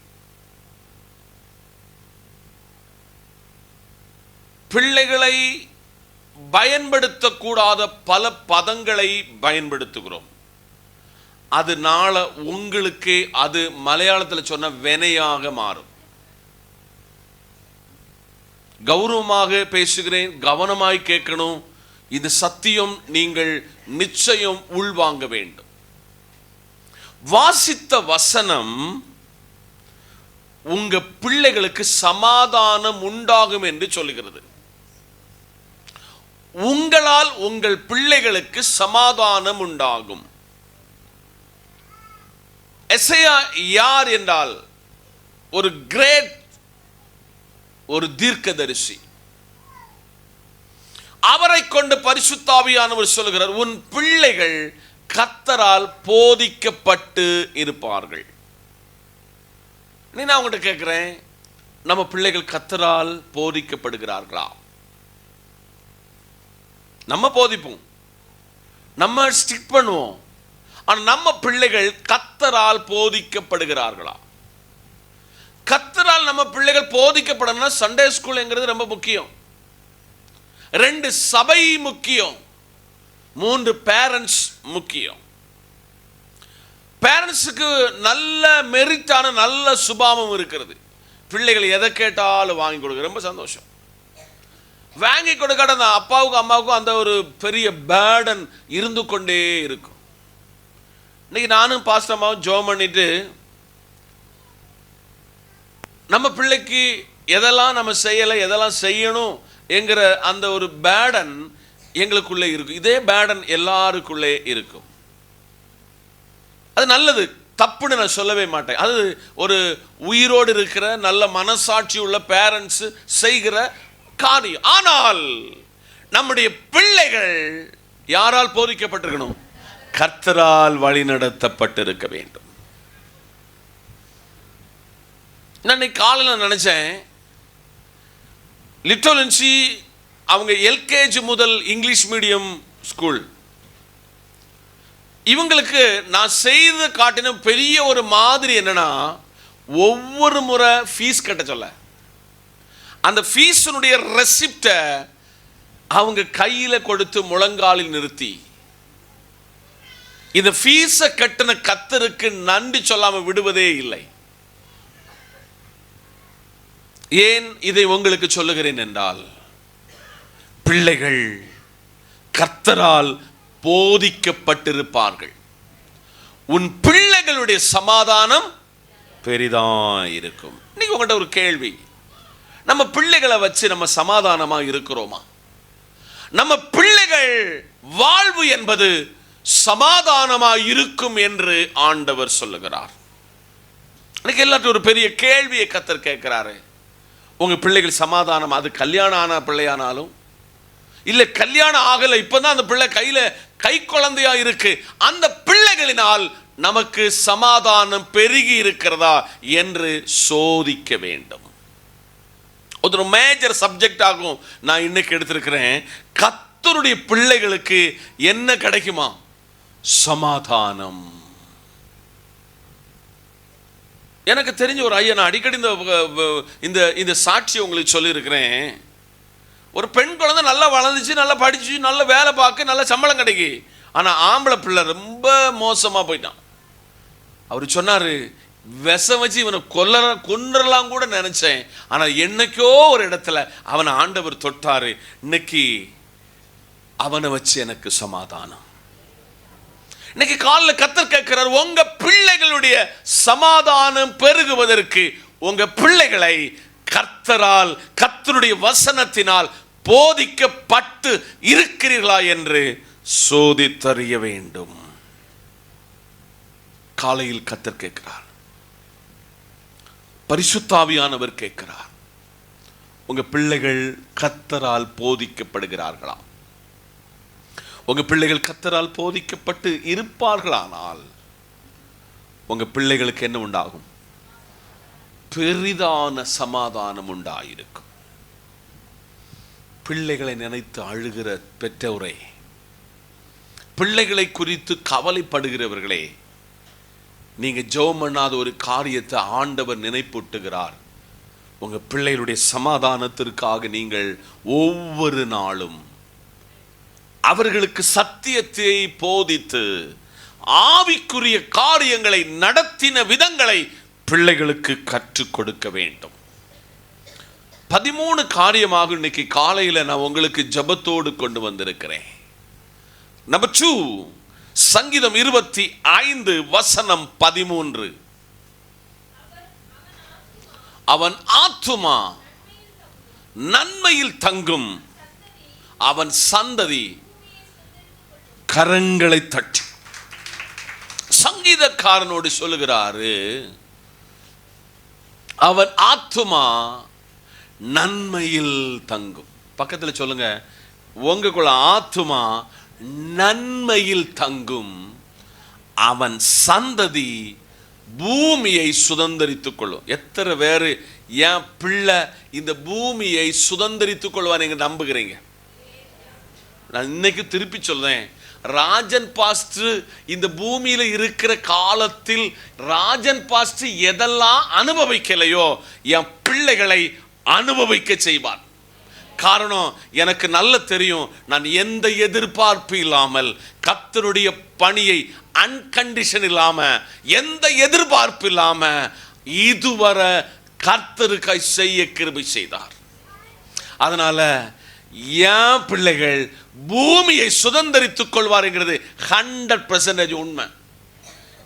பிள்ளைகளை பயன்படுத்தக்கூடாத பல பதங்களை பயன்படுத்துகிறோம். அதனால உங்களுக்கு அது மலையாளத்தில் சொன்ன வினையாக மாறும். கௌரவமாக பேசுகிறேன், கவனமாய் கேட்கணும். இது சத்தியம், நீங்கள் நிச்சயம் உள்வாங்க வேண்டும். வாசித்த வசனம் உங்க பிள்ளைகளுக்கு சமாதானம் உண்டாகும் என்று சொல்லுகிறது. உங்களால் உங்கள் பிள்ளைகளுக்கு சமாதானம் உண்டாகும். எசையா யார் என்றால் ஒரு கிரேட், ஒரு தீர்க்கதரிசி. அவரை கொண்டு பரிசுத்த ஆவியானவர் சொல்கிறார், உன் பிள்ளைகள் கர்த்தரால் போதிக்கப்பட்டு இருப்பார்கள். நான் உங்கள்கிட்ட கேட்கிறேன், நம்ம பிள்ளைகள் கர்த்தரால் போதிக்கப்படுகிறார்களா? நம்ம போதிப்போம், நம்ம ஸ்டிக் பண்ணுவோம். ஆனா நம்ம பிள்ளைகள் கர்த்தரால் போதிக்கப்படுகிறார்களா? கர்த்தரால் நம்ம பிள்ளைகள் போதிக்கப்படணும்னா சண்டே ஸ்கூல்ங்கிறது ரொம்ப முக்கியம். 2 சபை முக்கியம், 3 பேரண்ட்ஸ் முக்கியம். பேரண்ட்ஸுக்கு நல்ல மெரிட்டான நல்ல சுபாவம் இருக்கிறது. பிள்ளைகள் எதை கேட்டாலும் வாங்கி கொடுக்க ரொம்ப சந்தோஷம். வாங்கி கொடுக்காத அப்பாவுக்கும் அம்மாவுக்கும் அந்த ஒரு பெரிய பேர்டன் இருந்து கொண்டே இருக்கும். இன்னைக்கு நானும் பாஸ்டர் அம்மாவும் ஜோம் பண்ணிட்டு நம்ம பிள்ளைக்கு எதெல்லாம் நம்ம செய்யலை, எதெல்லாம் செய்யணும் என்கிற அந்த ஒரு பேர்டன் எங்களுக்குள்ளே இருக்கும். இதே பேர்டன் எல்லாருக்குள்ளே இருக்கும். அது நல்லது, தப்புன்னு நான் சொல்லவே மாட்டேன். அது ஒரு உயிரோடு இருக்கிற நல்ல மனசாட்சி உள்ள பேரண்ட்ஸ் செய்கிற காரியம். ஆனால் நம்முடைய பிள்ளைகள் யாரால் போதிக்கப்பட்டிருக்கணும்? கர்த்தரால் வழி நடத்தப்பட்டிருக்க வேண்டும். நான் காலையில் நினைச்சேன், லிட்டோலன்சி அவங்க எல்கேஜி முதல் இங்கிலீஷ் மீடியம் ஸ்கூல், இவங்களுக்கு நான் செய்து காட்டின பெரிய ஒரு மாதிரி என்னன்னா, ஒவ்வொரு முறை ஃபீஸ் கட்ட சொல்ல அந்த ஃபீஸனுடைய ரெசிப்டை அவங்க கையில கொடுத்து முழங்காலில் நிறுத்தி, இந்த ஃபீஸை கட்டின கர்த்தருக்கு நன்றி சொல்லாம விடுவதே இல்லை. ஏன் இதை உங்களுக்கு சொல்லுகிறேன் என்றால், பிள்ளைகள் கர்த்தரால் போதிக்கப்பட்டிருப்பார்கள். உன் பிள்ளைகளுடைய சமாதானம் பெரிதாயிருக்கும். இன்னைக்கு உங்கள்கிட்ட ஒரு கேள்வி, நம்ம பிள்ளைகளை வச்சு நம்ம சமாதானமா இருக்கிறோமா? நம்ம பிள்ளைகள் வாழ்வு என்பது சமாதானமா இருக்கும் என்று ஆண்டவர் சொல்லுகிறார். எனக்கு எல்லாத்தையும் ஒரு பெரிய கேள்வியை கர்த்தர் கேட்கிறாரு. உங்க பிள்ளைகள் சமாதானம், அது கல்யாணம் ஆன பிள்ளையானாலும் இல்ல கல்யாணம் ஆகல, இப்பதான் அந்த பிள்ளை கை குழந்தையா இருக்கு, அந்த பிள்ளைகளினால் நமக்கு சமாதானம் பெருகி இருக்கிறதா என்று சோதிக்க வேண்டும். ஒரு மேஜர் சப்ஜெக்ட் ஆகும் நான் இன்னைக்கு எடுத்திருக்கிறேன். கர்த்தருடைய பிள்ளைகளுக்கு என்ன கிடைக்குமா? சமாதானம். எனக்கு தெரிஞ்ச ஒரு ஐயா, நான் அடிக்கடி இந்த சாட்சியை உங்களுக்கு சொல்லியிருக்கிறேன். ஒரு பெண் குழந்தை நல்லா வளர்ந்துச்சு, நல்லா படிச்சு, நல்ல வேலை பார்க்க, நல்ல சம்பளம் கிடைக்கு. ஆனால் ஆம்பளை பிள்ளை ரொம்ப மோசமாக போயிட்டான். அவர் சொன்னார், விஷம் வச்சு இவனை கொன்றலாம் கூட நினைச்சேன், ஆனால் என்னைக்கோ ஒரு இடத்துல அவனை ஆண்டவர் தொட்டாரு. இன்னைக்கு அவனை வச்சு எனக்கு சமாதானம். இன்னைக்கு காலையில் கர்த்தர் கேட்கிறார், உங்க பிள்ளைகளுடைய சமாதானம் பெருகுவதற்கு உங்க பிள்ளைகளை கர்த்தரால், கர்த்தருடைய வசனத்தினால் போதிக்கப்பட்டு இருக்கிறீர்களா என்று சோதித்தறிய வேண்டும். காலையில் கர்த்தர் கேட்கிறார், பரிசுத்த ஆவியானவர் கேட்கிறார், உங்க பிள்ளைகள் கர்த்தரால் போதிக்கப்படுகிறார்களா? உங்க பிள்ளைகள் கர்த்தரால் போதிக்கப்பட்டு இருப்பார்களானால் உங்க பிள்ளைகளுக்கு என்ன உண்டாகும்? பெரிதான சமாதானம் உண்டாயிருக்கும். பிள்ளைகளை நினைத்து அழுகிற பெற்றோரே, பிள்ளைகளை குறித்து கவலைப்படுகிறவர்களே, நீங்க ஜெபம் பண்ணாத ஒரு காரியத்தை ஆண்டவர் நினைப்பூட்டுகிறார். உங்க பிள்ளைகளுடைய சமாதானத்திற்காக நீங்கள் ஒவ்வொரு நாளும் அவர்களுக்கு சத்தியத்தை போதித்து ஆவிக்குரிய காரியங்களை நடத்தின விதங்களை பிள்ளைகளுக்கு கற்றுக் கொடுக்க வேண்டும். 13 காரியமாக இன்னைக்கு காலையில் நான் உங்களுக்கு ஜெபத்தோடு கொண்டு வந்திருக்கிறேன். நம்பர் 2, சங்கீதம் 25 வசனம் 13. அவன் ஆத்துமா நன்மையில் தங்கும், அவன் சந்ததி கரங்களை தட்டி. சங்கீதக்காரனோடு சொல்லுகிறாரு, அவன் ஆத்துமா நன்மையில் தங்கும். பக்கத்தில் சொல்லுங்க, உங்களுக்குள்ள ஆத்துமா நன்மையில் தங்கும், அவன் சந்ததி பூமியை சுதந்தரித்துக் கொள்ளும். எத்தனை பேரு என் பிள்ளை இந்த பூமியை சுதந்தரித்துக் கொள்வான் நீங்க நம்புகிறீங்க? நான் இன்னைக்கு திருப்பி சொல்றேன், ராஜன் பாஸ்டர் இந்த பூமியில இருக்கிற காலத்தில் ராஜன் பாஸ்டர் எதெல்லாம் அனுபவிக்கலையோ என் பிள்ளைகளை அனுபவிக்க செய்வார். காரணம், எனக்கு நல்ல தெரியும், நான் எந்த எதிர்பார்ப்பு இல்லாமல் கர்த்தருடைய பணியை அன்கண்டிஷன் இல்லாம, எந்த எதிர்பார்ப்பு இல்லாம இதுவரை கர்த்தருக்காய் செய்ய கிருபை செய்தார். அதனால என் பிள்ளைகள் பூமியை சுதந்தரித்துக் கொள்வாருங்கிறது 100% உண்மை.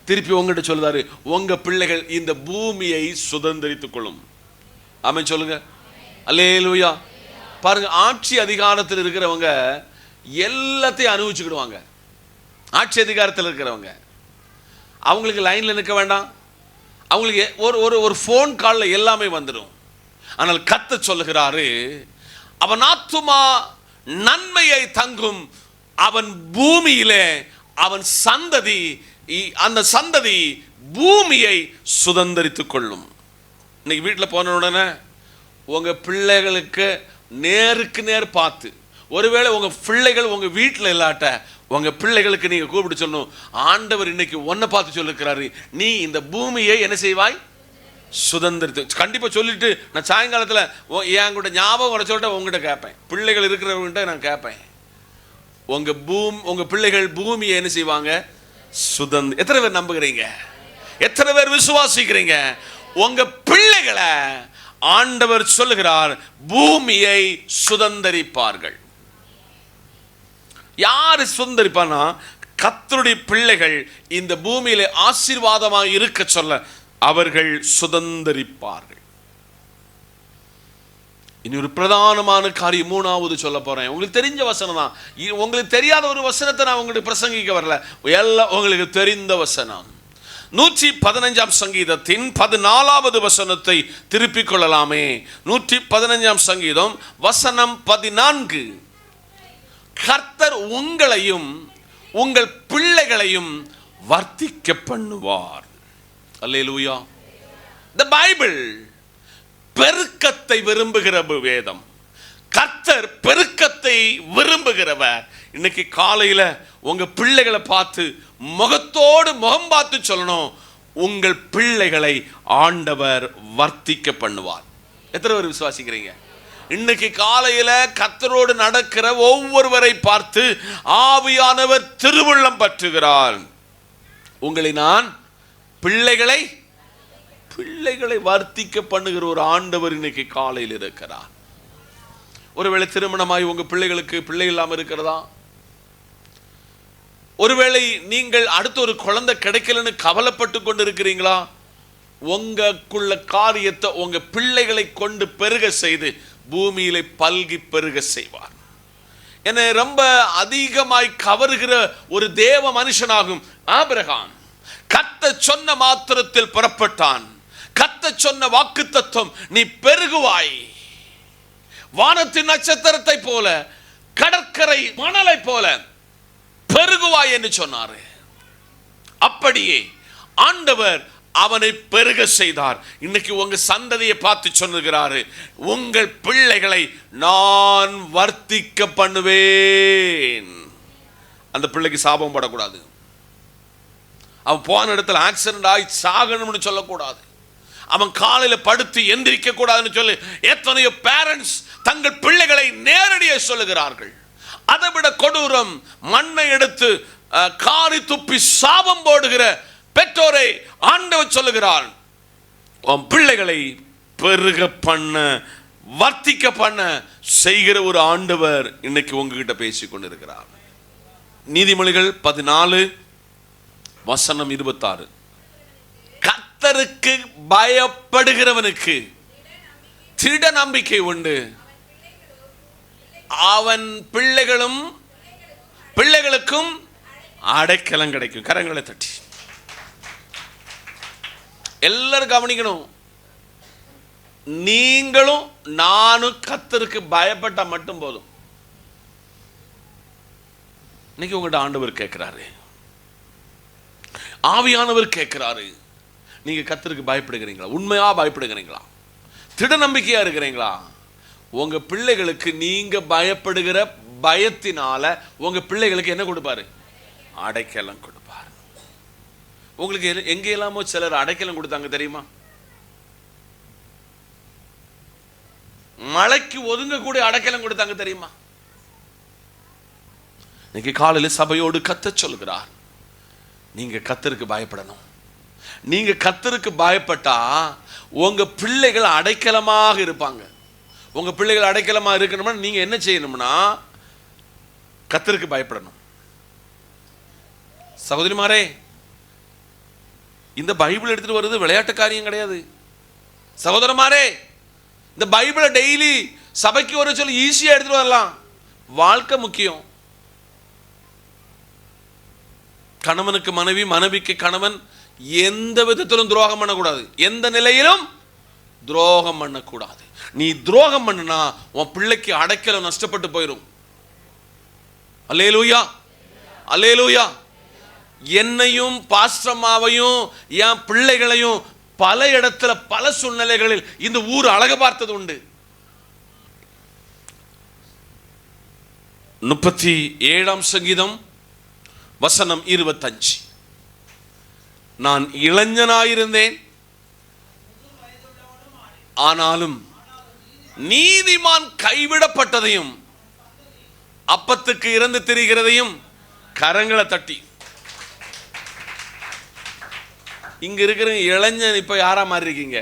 திருப்பி உங்ககிட்ட சொல்லுதாரு, உங்க பிள்ளைகள் இந்த பூமியை சுதந்தரித்துக் கொள்ளும். ஆமென் சொல்லுங்க, அல்லேலூயா. பாருங்க, ஆட்சி அதிகாரத்தில் இருக்கிறவங்க எல்லாத்தையும் அனுபவிச்சுக்கிடுவாங்க. ஆட்சி அதிகாரத்தில் இருக்கிறவங்க அவங்களுக்கு லைன்ல நிற்க வேண்டாம், அவங்களுக்கு ஒரு ஃபோன் காலில் எல்லாமே வந்துடும். ஆனால் கர்த்தர் சொல்லுகிறாரு, அவன் ஆத்துமா நன்மையை தங்கும், அவன் பூமியிலே அவன் சந்ததி, அந்த சந்ததி பூமியை சுதந்தரித்துக் கொள்ளும். இன்னைக்கு வீட்டில் போன உடனே உங்க பிள்ளைகளுக்கு நேருக்கு நேர் பார்த்து, ஒருவேளை உங்க பிள்ளைகள் உங்க வீட்டில் இல்லாட்ட உங்க பிள்ளைகளுக்கு நீங்க கூப்பிட்டு சொல்லணும், ஆண்டவர் இன்னைக்கு உன்னை பார்த்து சொல்லிருக்கிறாரு, நீ இந்த பூமியை என்ன செய்வாய்? சுதந்திரத்து. கண்டிப்பா சொல்லிட்டு நான் சாயங்காலத்தில் என் கூட ஞாபகம் வர சொல்லிட்டு உங்ககிட்ட கேட்பேன், பிள்ளைகள் இருக்கிறவங்ககிட்ட நான் கேட்பேன், உங்க பிள்ளைகள் பூமியை என்ன செய்வாங்க? எத்தனை பேர் நம்புகிறீங்க? எத்தனை பேர் விசுவாசிக்கிறீங்க? உங்க பிள்ளைகளை ஆண்டவர் சொல்லுகிறார், பூமியை சுதந்தரிப்பார்கள். யாரு சுதந்தரிப்பானா? கர்த்தருடைய பிள்ளைகள் இந்த பூமியிலே ஆசீர்வாதமாக இருக்க சொல்ல அவர்கள் சுதந்தரிப்பார்கள். இனி ஒரு பிரதானமான காரியம் 3வது சொல்ல போறேன். உங்களுக்கு தெரிஞ்ச வசனம் தான், உங்களுக்கு தெரியாத ஒரு வசனத்தை நான் உங்களுக்கு பிரசங்கிக்க வரல, எல்லாம் உங்களுக்கு தெரிந்த வசனம். 115 சங்கீதத்தின் 14வது வசனத்தை திருப்பிக் கொள்ளலாமே. 115 சங்கீதம் வசனம் 14. கர்த்தர் உங்களையும் உங்கள் பிள்ளைகளையும் வர்த்திக்க பண்ணுவார். அல்லேலூயா. The Bible பெருக்கத்தை விரும்புகிற வேதம். கர்த்தர் பெருக்கத்தை விரும்புகிறவர். இன்னைக்கு காலையில உங்க பிள்ளைகளை பார்த்து முகத்தோடு முகம் பார்த்து சொல்லணும், உங்கள் பிள்ளைகளை ஆண்டவர் வர்த்திக்க பண்ணுவார். எத்தனை பேர் விசுவாசிக்கிறீங்க? இன்னைக்கு காலையில கர்த்தரோடு நடக்கிற ஒவ்வொருவரை பார்த்து ஆவியானவர் திருவுள்ளம் பற்றுகிறார். உங்களை நான் பிள்ளைகளை வர்த்திக்க பண்ணுகிற ஒரு ஆண்டவர் இன்னைக்கு காலையில் இருக்கிறார். ஒருவேளை திருமணமாய் உங்க பிள்ளைகளுக்கு பிள்ளை இல்லாமல் இருக்கிறதா? ஒருவேளை நீங்கள் அடுத்த ஒரு குழந்தை கிடைக்கலன்னு கவலைப்பட்டு கொண்டு இருக்கிறீங்களா? உங்களுக்குள்ள காரியத்தை உங்க பிள்ளைகளை கொண்டு பெருக செய்து பூமியில பல்கி பெருக செய்வார். என்னை ரொம்ப அதிகமாய் கவருகிற ஒரு தேவ மனுஷனாகும் ஆபிரகாம். கர்த்தர் சொன்ன மாத்திரத்தில் புறப்பட்டான். கர்த்தர் சொன்ன வாக்குத்தத்தம், நீ பெருகுவாய், வானத்தின் நட்சத்திரத்தை போல, கடற்கரை மணலை போல பெருகுவாய் என்று சொன்னார். அப்படியே ஆண்டவர் அவனை பெருக செய்தார். இன்னைக்கு உங்க சந்ததியை பார்த்து சொல்லுகிறாரு, உங்கள் பிள்ளைகளை நான் வர்த்திக்க பண்ணுவேன். அந்த பிள்ளைக்கு சாபம் படக்கூடாது. அவன் போன இடத்துல ஆக்சிடென்ட் ஆகி சாகணும்னு சொல்லக்கூடாது. அவன் காலையில படுத்து எந்திரிக்க கூடாதுன்னு சொல்லி எத்தனையோ பேரண்ட்ஸ் தங்கள் பிள்ளைகளை நேரடியாக சொல்லுகிறார்கள். அதை விட கொடூரம், மண்ணை எடுத்து காரி துப்பி சாபம் போடுகிற பெற்றோரை ஆண்டவர் சொல்லுகிறார், உன் பிள்ளைகளை பெருக பண்ண வர்த்திக்க பண்ண செய்கிற ஒரு ஆண்டவர் இன்னைக்கு உங்ககிட்ட பேசிக் கொண்டிருக்கிறார். நீதிமொழிகள் 14 வசனம் 26. கர்த்தருக்கு பயப்படுகிறவனுக்கு திட நம்பிக்கை உண்டு, அவன் பிள்ளைகளுக்கும் அடைக்கலம் கிடைக்கும். கரங்களை தட்டி எல்லாரும் கவனிக்கணும். நீங்களும் நானும் கர்த்தருக்கு பயப்பட்ட மட்டும் போதும். இன்னைக்கு உங்கள்கிட்ட ஆண்டவர் கேட்கிறாரு, ஆவியானவர் கேட்கிறாரு, நீங்க கர்த்தருக்கு பயப்படுகிறீங்களா? உண்மையா பயப்படுகிறீங்களா? திட நம்பிக்கையா இருக்கிறீங்களா? உங்க பிள்ளைகளுக்கு நீங்க பயப்படுகிற பயத்தினால உங்க பிள்ளைகளுக்கு என்ன கொடுப்பாரு? அடைக்கலம் கொடுப்பார். உங்களுக்கு எங்க எல்லாமோ சிலர் அடைக்கலம் கொடுத்தாங்க தெரியுமா? மழைக்கு ஒதுங்க கூட அடைக்கலம் கொடுத்தாங்க தெரியுமா? இன்னைக்கு காலையில் சபையோடு கர்த்தர் சொல்கிறார், நீங்க கர்த்தருக்கு பயப்படணும். நீங்க கர்த்தருக்கு பயப்பட்டா உங்க பிள்ளைகள் அடைக்கலமாக இருப்பாங்க. உங்க பிள்ளைகள் அடைக்கலமாக இருக்கணும்னா நீங்க என்ன செய்யணும்னா கர்த்தருக்கு பயப்படணும். சகோதரிமாரே, இந்த பைபிள் எடுத்துட்டு வருது விளையாட்டு காரியம் கிடையாது. சகோதரமாரே, இந்த பைபிளை டெய்லி சபைக்கு வர சொல்லி ஈஸியா எடுத்துட்டு வரலாம். வாழ்க்கை முக்கியம். கணவனுக்கு மனைவி, மனைவிக்கு கணவன் எந்த விதத்திலும் துரோகம் பண்ணக்கூடாது. எந்த நிலையிலும் துரோகம் பண்ணக்கூடாது. நீ துரோகம் பண்ணுனா உன் பிள்ளைக்கு அடைக்கலம் நஷ்டப்பட்டு போயிடும். அல்லேலூயா, அல்லேலூயா. என்னையும் பாஸ்டம்மாவையும் என் பிள்ளைகளையும் பல இடத்துல பல சூழ்நிலைகளில் இந்த ஊர் அழகு பார்த்தது உண்டு. 37 சங்கீதம் வசனம் 25. நான் இளைஞனாயிருந்தேன், ஆனாலும் நீதிமான் கைவிடப்பட்டதையும் அப்பத்துக்கு இறந்து திரிகிறதையும் கரங்களை தட்டி. இங்க இருக்கிற இளைஞன் இப்ப யாரா மாதிரி இருக்கீங்க?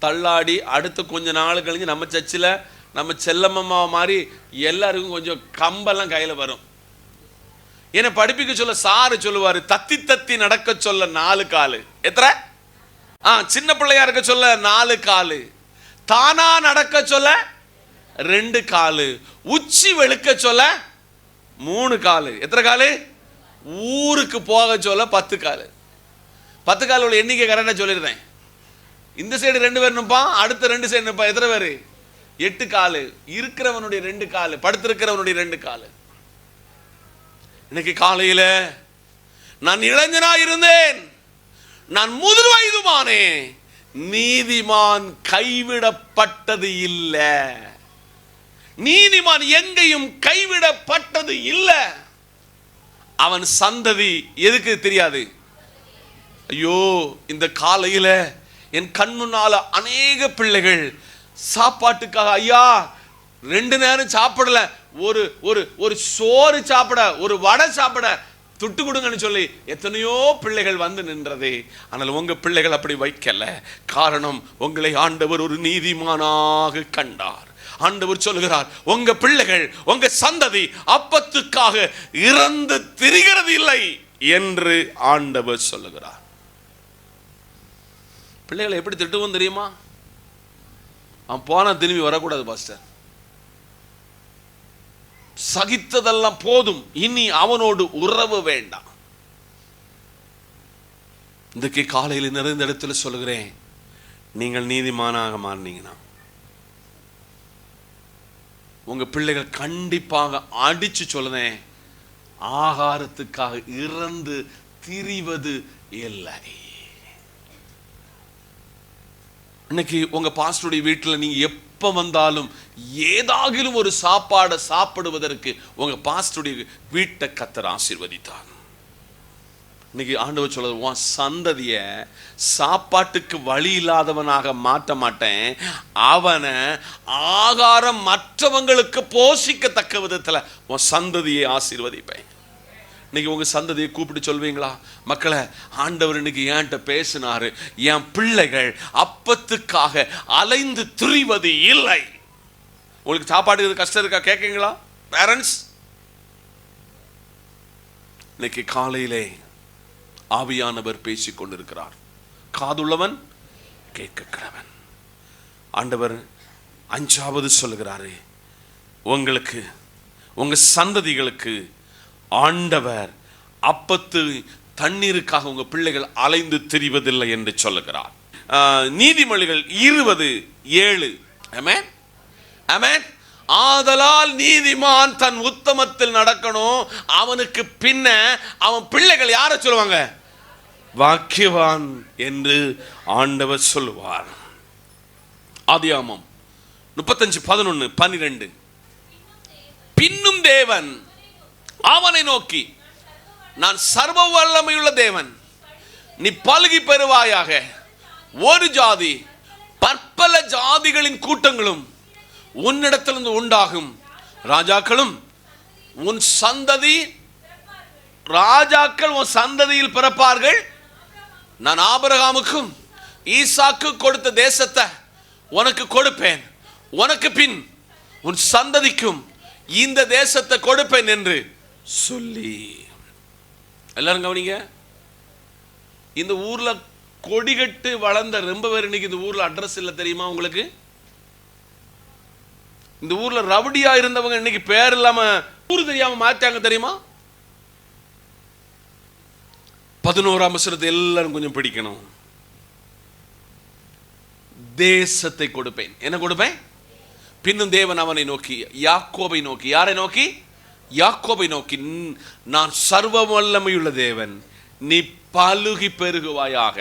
தள்ளாடி அடுத்து கொஞ்ச நாள் கழிஞ்சு நம்ம சர்ச்சில் நம்ம செல்லம்மா மாதிரி எல்லாருக்கும் கொஞ்சம் கம்பெல்லாம் கையில வரும். என்னை படிப்பிக்க சொல்ல சாரு சொல்லுவாரு, தத்தி தத்தி நடக்க சொல்ல 4 காலு. எத்தனை? சின்ன பிள்ளையா இருக்க சொல்ல 4 காலு, தானா நடக்க சொல்ல 2 காலு, உச்சி வெளுக்க சொல்ல 3 காலு. எத்தனை காலு? ஊருக்கு போக சொல்ல 10 கால். 10 கால் உள்ள எண்ணிக்கை கரெக்டாக சொல்லியிருந்தேன். இந்த சைடு 2 பேர் நிற்பான், அடுத்த 2 சைடு நிற்பான். எத்தனை பேர்? 8 கால். இருக்கிறவனுடைய 2 கால், படுத்திருக்கிறவனுடைய 2 கால். இன்னைக்கு காலையில நான் இளைஞனா இருந்தேன், நான் முதிர் வயதுமானே, நீதிமான் கைவிடப்பட்டது இல்லை. நீதிமான் எங்கேயும் கைவிடப்பட்டது இல்லை. அவன் சந்ததி எதுக்கு தெரியாது. ஐயோ, இந்த காலையில என் கண் முன்னால அநேக பிள்ளைகள் சாப்பாட்டுக்காக, ஐயா 2 நேரம் சாப்பிடல, ஒரு சோறு சாப்பிட, ஒரு வடை சாப்பிட துட்டு கொடுங்கன்னு சொல்லி எத்தனையோ பிள்ளைகள் வந்து நின்றதே. ஆனால் உங்க பிள்ளைகள் அப்படி வைக்கல. காரணம், உங்களை ஆண்டவர் ஒரு நீதிமானாக கண்டார். ஆண்டவர் சொல்லுகிறார், உங்க பிள்ளைகள், உங்க சந்ததி அப்பத்துக்காக இறந்து திரிகிறது இல்லை என்று ஆண்டவர் சொல்லுகிறார். பிள்ளைகளை எப்படி திட்டுவோம் தெரியுமா? அவன் போனா திரும்பி வரக்கூடாது பாஸ்டர், சகித்ததெல்லாம் போதும், இனி அவனோடு உறவு வேண்டாம். இன்றைக்கு காலையில் நிறைந்த இடத்துல சொல்லுகிறேன், நீங்கள் நீதிமானாக மாறினீங்கன்னா உங்க பிள்ளைகள் கண்டிப்பாக அடிச்சு சொல்லுதேன், ஆகாரத்துக்காக இறந்து திரிவது இல்லை. இன்னைக்கு உங்க பாஸ்டருடைய வீட்டில் நீங்க எப்ப வந்தாலும் ஏதாகிலும் ஒரு சாப்பாடை சாப்பிடுவதற்கு உங்க பாஸ்டருடைய வீட்டை கர்த்தர் ஆசீர்வதித்தார். இன்னைக்கு ஆண்டவர் சொல்றது, உன் சந்ததிய சாப்பாட்டுக்கு வழி இல்லாதவனாக மாற்ற மாட்டேன், அவனை ஆகாரம் மற்றவங்களுக்கு போஷிக்கத்தக்க விதத்துல உன் சந்ததியை ஆசீர்வதிப்பேன். இன்னைக்கு உங்க சந்ததியை கூப்பிட்டு சொல்வீங்களா, மக்களை ஆண்டவர் இன்னைக்கு என்கிட்ட பேசினாரு, என் பிள்ளைகள் அப்பத்துக்காக அலைந்து திரிவது இல்லை. உங்களுக்கு சாப்பாடு கஷ்டம் இருக்கா கேட்கீங்களா பேரண்ட்ஸ்? இன்னைக்கு காலையிலே ஆவியானவர் பேசிக் கொண்டிருக்கிறார். காதுள்ளவன் கேட்க கடவன். ஆண்டவர் 5வது சொல்லுகிறாரு, உங்களுக்கு உங்க சந்ததிகளுக்கு ஆண்டவர் அப்பத்து தண்ணீருக்காக உங்க பிள்ளைகள் அலைந்து திரிவதில்லை என்று சொல்லுகிறார். நீதிமொழிகள் 20:7. ஆமென், ஆமென். ஆதலால் நீதிமான் தன் உத்தமத்தில் நடக்கணும், அவனுக்கு பின்ன அவன் பிள்ளைகள் யார சொல்லுவாங்க? வாக்கியவான் என்று ஆண்டவர் சொல்லுவார். ஆதியாகமம் 35:11-12. பின்னும் தேவன் அவனை நோக்கி, நான் சர்வ வல்லமையுள்ள தேவன், நீ பலுகி பெறுவாயாக. ஒரு ஜாதி பற்பல ஜாதிகளின் கூட்டங்களும் உன்னிடத்திலிருந்து உண்டாகும், ராஜாக்களும் உன் சந்ததி, ராஜாக்கள் உன் சந்ததியில் பிறப்பார்கள். நான் ஆபிரகாமுக்கும் ஈசாக்கு கொடுத்த தேசத்தை உனக்கு கொடுப்பேன், உனக்கு பின் உன் சந்ததிக்கும் இந்த தேசத்தை கொடுப்பேன் என்று சொல்லி. எல்லாரும் கவனிங்க, இந்த ஊர்ல கொடிகட்டு வளர்ந்த ரொம்ப பேர் இன்னைக்கு இந்த ஊர்ல அட்ரஸ் இல்லை தெரியுமா உங்களுக்கு? இந்த ஊர்ல ரவுடியா இருந்தவங்க இன்னைக்கு பேர் இல்லாம ஊர் தெரியாம மாத்தாங்க தெரியுமா? 11ஆம் வசனத்தை எல்லாரும் கொஞ்சம் பிடிக்கணும். தேசத்தை கொடுப்பேன். என்ன கொடுப்பேன்? பின்னும் தேவன் அவனை நோக்கி, யாக்கோபை நோக்கி. யாரை நோக்கி? யாக்கோபை நோக்கி, நான் சர்வ வல்லமையுள்ள தேவன், நீ பலுகி பெருகுவாயாக.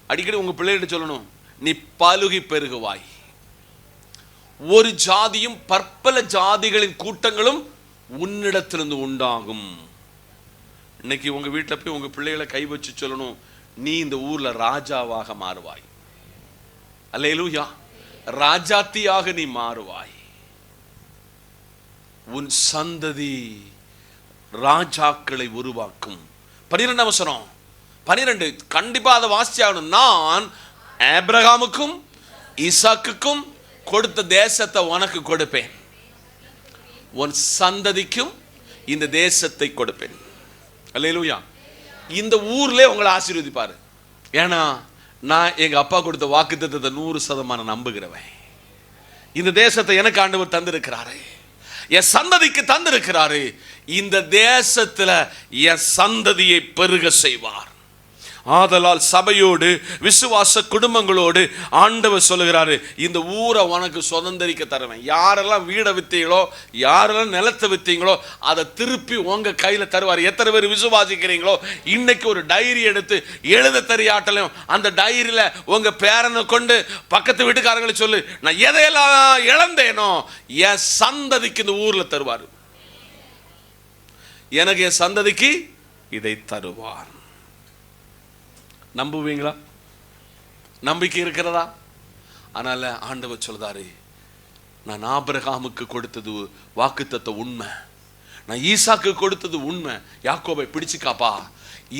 அடிக்கடி உங்க பிள்ளைகிட்ட சொல்லணும், நீ பலுகி பெருகுவாய். ஒரு ஜாதியும் பற்பல ஜாதிகளின் கூட்டங்களும் உன்னிடத்திலிருந்து உண்டாகும். இன்னைக்கு உங்க வீட்டில் போய் உங்க பிள்ளைகளை கை வச்சு சொல்லணும், நீ இந்த ஊர்ல ராஜாவாக மாறுவாய். அல்லேலூயா. ராஜாத்தியாக நீ மாறுவாய். உன் சந்ததி ராஜாக்களை உருவாக்கும். 12ஆம் வசனம் 12 கண்டிப்பா அதை வாசிச்சாகணும். நான் ஆபிரகாமுக்கும் ஈசாக்குக்கும் கொடுத்த தேசத்தை உனக்கு கொடுப்பேன், உன் சந்ததிக்கும் இந்த தேசத்தை கொடுப்பேன். அல்லேலூயா. இந்த ஊர்ல உங்களை ஆசீர்வதிப்பாரு. ஏன்னா நான் எங்க அப்பா கொடுத்த வாக்குத்தத்தத்தை 100% நம்புகிறவன். இந்த தேசத்தை எனக்கு ஆண்டவர் தந்திருக்கிறாரு. என் சந்ததிக்கு தந்திருக்கிறாரு. இந்த தேசத்துல என் சந்ததியை பெருக செய்வார். ஆதலால் சபையோடு விசுவாச குடும்பங்களோடு ஆண்டவர் சொல்லுகிறாரு, இந்த ஊரை உனக்கு சுதந்திரிக்க தருவேன். யாரெல்லாம் வீடை வித்தீங்களோ, யாரெல்லாம் நிலத்தை வித்தீங்களோ, அதை திருப்பி உங்க கையில தருவார். எத்தனை பேர் விசுவாசிக்கிறீங்களோ? இன்னைக்கு ஒரு டைரி எடுத்து எழுத தெரியாட்டலையும் அந்த டைரியில உங்க பேரனை கொண்டு பக்கத்து வீட்டுக்காரங்களை சொல்லு, நான் எதையெல்லாம் இழந்தேனோ என் சந்ததிக்கு இந்த ஊர்ல தருவார். எனக்கு என் சந்ததிக்கு இதை தருவார். நம்புவீங்களா? நம்பிக்கை இருக்கிறதா? அதனால ஆண்டவர் சொல்றாரு, நான் ஆபிரகாமுக்கு கொடுத்தது வாக்குத்தத்தம் உண்மை, நான் ஈசாக்கு கொடுத்தது உண்மை. யாக்கோபை பிடிச்சுக்காப்பா,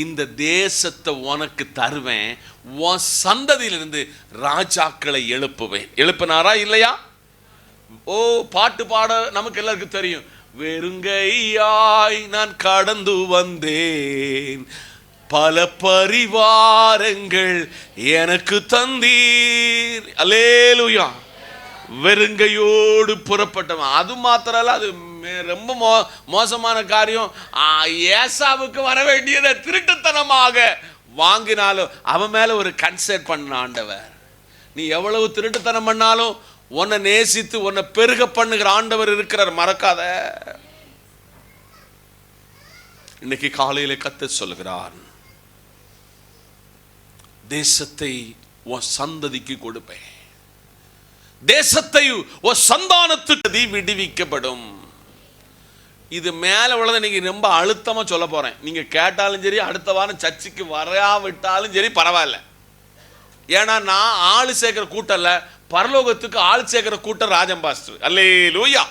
இந்த தேசத்தை உனக்கு தருவேன், உன் சந்ததியிலிருந்து ராஜாக்களை எழுப்புவேன். எழுப்பினாரா இல்லையா? ஓ, பாட்டு பாட நமக்கு எல்லாருக்கும் தெரியும். வெறுங்கையாய் நான் கடந்து வந்தேன், பல பரிவாரங்கள் எனக்கு தந்தீர். அல்லேலூயா. வெறுங்கையோடு புறப்பட்டவன். அது மாத்திரம் அது ரொம்ப மோசமான காரியம். ஏசாவுக்கு வர வேண்டியதை திருட்டுத்தனமாக வாங்கினாலும் அவன் மேல ஒரு கன்செர்ட் பண்ண ஆண்டவர். நீ எவ்வளவு திருட்டுத்தனம் பண்ணாலும் உன்னை நேசித்து உன்னை பெருக பண்ணுகிற ஆண்டவர் இருக்கிறார், மறக்காத. இன்னைக்கு காலையில கர்த்தர் சொல்கிறார், தேசத்தை உன் சந்ததிக்கு கொடுப்பேன், தேசத்தை உன் சந்தானத்துக்கு விடுவிக்கப்படும். இது மேல உள்ளதை நீங்க ரொம்ப அழுத்தமா சொல்ல போறேன். நீங்க கேட்டாலும் சரி, அடுத்த வாரம் சர்ச்சுக்கு வராவிட்டாலும் சரி பரவாயில்ல. ஏன்னா நான் ஆளு சேர்க்கிற கூட்டம் இல்ல, பரலோகத்துக்கு ஆள் சேர்க்கிற கூட்டம் ராஜம் பாஸ்டர். அல்லேலூயா.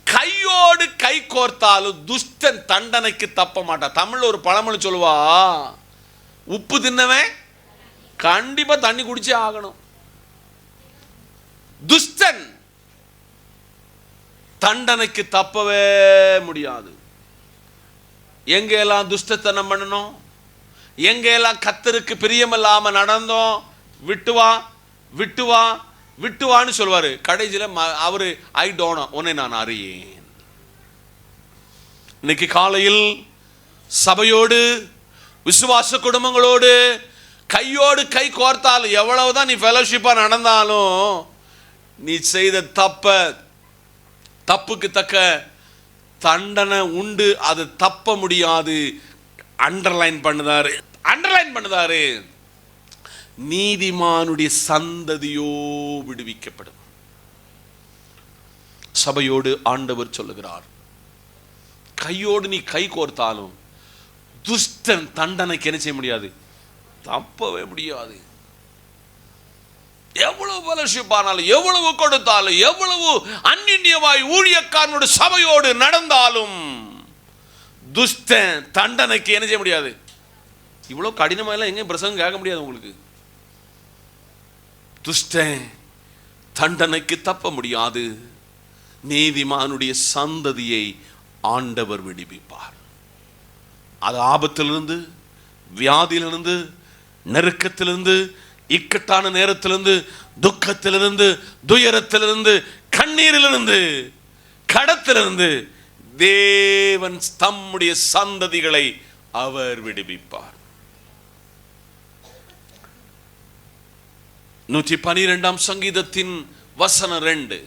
கையோடு கை கோர்த்தாலும் துஷ்டன் தண்டனைக்கு தப்ப மாட்டான். தமிழ்ல ஒரு பழமொழி சொல்லுவா, உப்பு தின்னவன் கண்டிப்பா தண்ணி குடிச்சே ஆகணும். துஷ்டன் தண்டனைக்கு தப்பவே முடியாது. எங்கெல்லாம் துஷ்டத்தனம் பண்ணணும், எங்கெல்லாம் கர்த்தருக்கு பிரியமில்லாம நடந்தோம், விட்டுவா விட்டுவா விட்டுவான்னு சொல்வாரு. கடைசியில அவரு ஐ டோன்ட் நோ, உன்னை நான் அறியேன். இன்னைக்கு காலையில் சபையோடு விசுவாச குடும்பங்களோடு கையோடு கை கோர்த்தாலும், எவ்வளவுதான் நீ ஃபெலோஷிப்பா நடந்தாலும், நீ செய்த தப்புக்கு தக்க தண்டனை உண்டு. அது தப்ப முடியாது. அண்டர்லைன் பண்ணுதாரு, நீதிமானுடைய சந்ததியோ விடுவிக்கப்படும். சபையோடு ஆண்டவர் சொல்லுகிறார், கையோடு நீ கை கோர்த்தாலும் துஷ்டன் தண்டனைக்கு என்ன செய்ய முடியாது, தப்பவே முடியாது. எவ்வளவு பலஷிப்பானாலும், எவ்வளவு கொடுத்தாலும், எவ்வளவு அந்நியமாய் ஊழியக்காரனோட சபையோடு நடந்தாலும் துஷ்டன் தண்டனைக்கு என்ன செய்ய முடியாது. இவ்வளவு கடினமாயெல்லாம் எங்கேயும் பிரசங்கம் கேட்க முடியாது உங்களுக்கு. துஷ்டன் தண்டனைக்கு தப்ப முடியாது. நீதிமானுடைய சந்ததியை ஆண்டவர் விடுவிப்பார். அது ஆபத்திலிருந்து, வியாதியிலிருந்து, நெருக்கத்திலிருந்து, இக்கட்டான நேரத்திலிருந்து, துக்கத்திலிருந்து, துயரத்திலிருந்து, கண்ணீரிலிருந்து, கடத்திலிருந்து தேவன் தம்முடைய சந்ததிகளை அவர் விடுவிப்பார். 112 சங்கீதத்தின் வசனம் 2,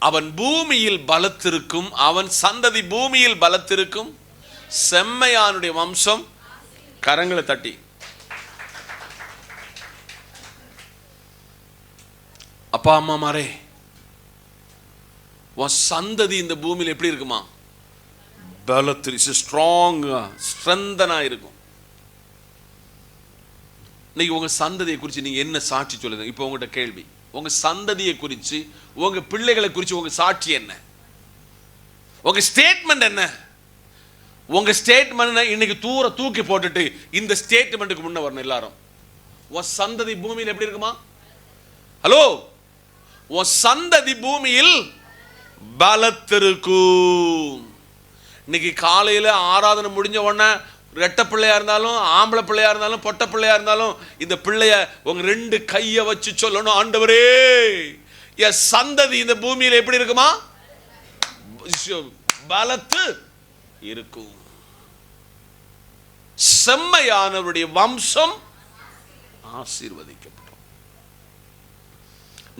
அவன் பூமியில் பலத்திருக்கும், அவன் சந்ததி பூமியில் பலத்திருக்கும், செம்மையானுடைய வம்சம். கரங்களை தட்டி அப்பா அம்மா மாரே, உன் சந்ததி இந்த பூமியில் எப்படி இருக்குமா? பலத்திரு, ஸ்ட்ரெங்கனா இருக்கும். இன்னைக்கு உங்க சந்ததியை குறித்து நீங்க என்ன சாட்சி சொல்லுங்க? இப்போ உங்கள்கிட்ட கேள்வி, உங்க சந்ததியை குறித்து, உங்க பிள்ளைகளை குறித்து உங்க சாட்சி என்ன? உங்க ஸ்டேட்மெண்ட் என்ன? உங்க ஸ்டேட்மெண்ட் இன்னைக்கு தூக்கி போட்டுட்டு இந்த ஸ்டேட்மெண்ட்டுக்கு முன்ன வரணும் எல்லாரும். உன் சந்ததி பூமியில் எப்படி இருக்குமா? ஹலோ, உன் சந்ததி பூமியில் பலத்திருக்கும். இன்னைக்கு காலையில ஆராதனை முடிஞ்ச உடனே ரெட்டை பிள்ளையா இருந்தாலும், ஆம்பளை பிள்ளையா இருந்தாலும், பொட்டை பிள்ளையா இருந்தாலும், இந்த பிள்ளைய உங்க 2 கையை வச்சு சொல்லணும், ஆண்டவரே என் சந்ததி இந்த பூமியில் எப்படி இருக்குமா? பலத்து இருக்கும். செம்மையானவருடைய வம்சம் ஆசீர்வதிக்கப்படும்.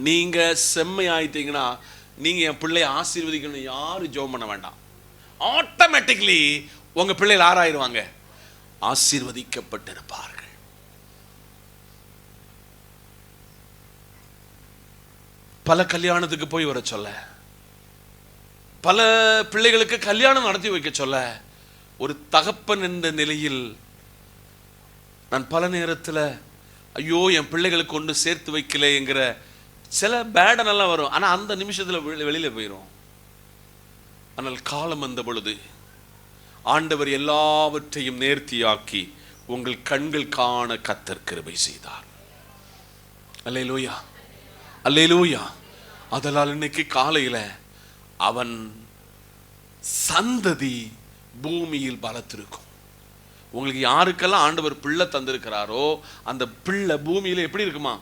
நீங்க செம்மையாயிட்டீங்கன்னா நீங்க என் பிள்ளைய ஆசீர்வதிக்கணும் யாரும் ஜெபம் பண்ண வேண்டாம். ஆட்டோமேட்டிக்லி உங்க பிள்ளைகள் ஆராயிருவாங்க, ஆசீர்வதிக்கப்பட்டிருப்பார்கள். பல கல்யாணத்துக்கு போய் வர சொல்ல, பல பிள்ளைகளுக்கு கல்யாணம் நடத்தி வைக்க சொல்ல, ஒரு தகப்பன் என்ற நிலையில் நான் பல நேரத்தில் ஐயோ என் பிள்ளைகளுக்கு ஒன்று சேர்த்து வைக்கலைங்கிற சில பேடனெல்லாம் வரும். ஆனால் அந்த நிமிஷத்தில் வெளியில் போயிடும். ஆனால் காலம் வந்த பொழுது ஆண்டவர் எல்லாவற்றையும் நேர்த்தியாக்கி உங்கள் கண்கள் காண கர்த்தர் கிருபை செய்தார். அல்லேலூயா, அல்லேலூயா. அதனால் இன்னைக்கு காலையில் அவன் சந்ததி பூமியில் பலத்திருக்கும். உங்களுக்கு யாருக்கெல்லாம் ஆண்டவர் பிள்ளை தந்திருக்கிறாரோ அந்த பிள்ளை பூமியில எப்படி இருக்குமா?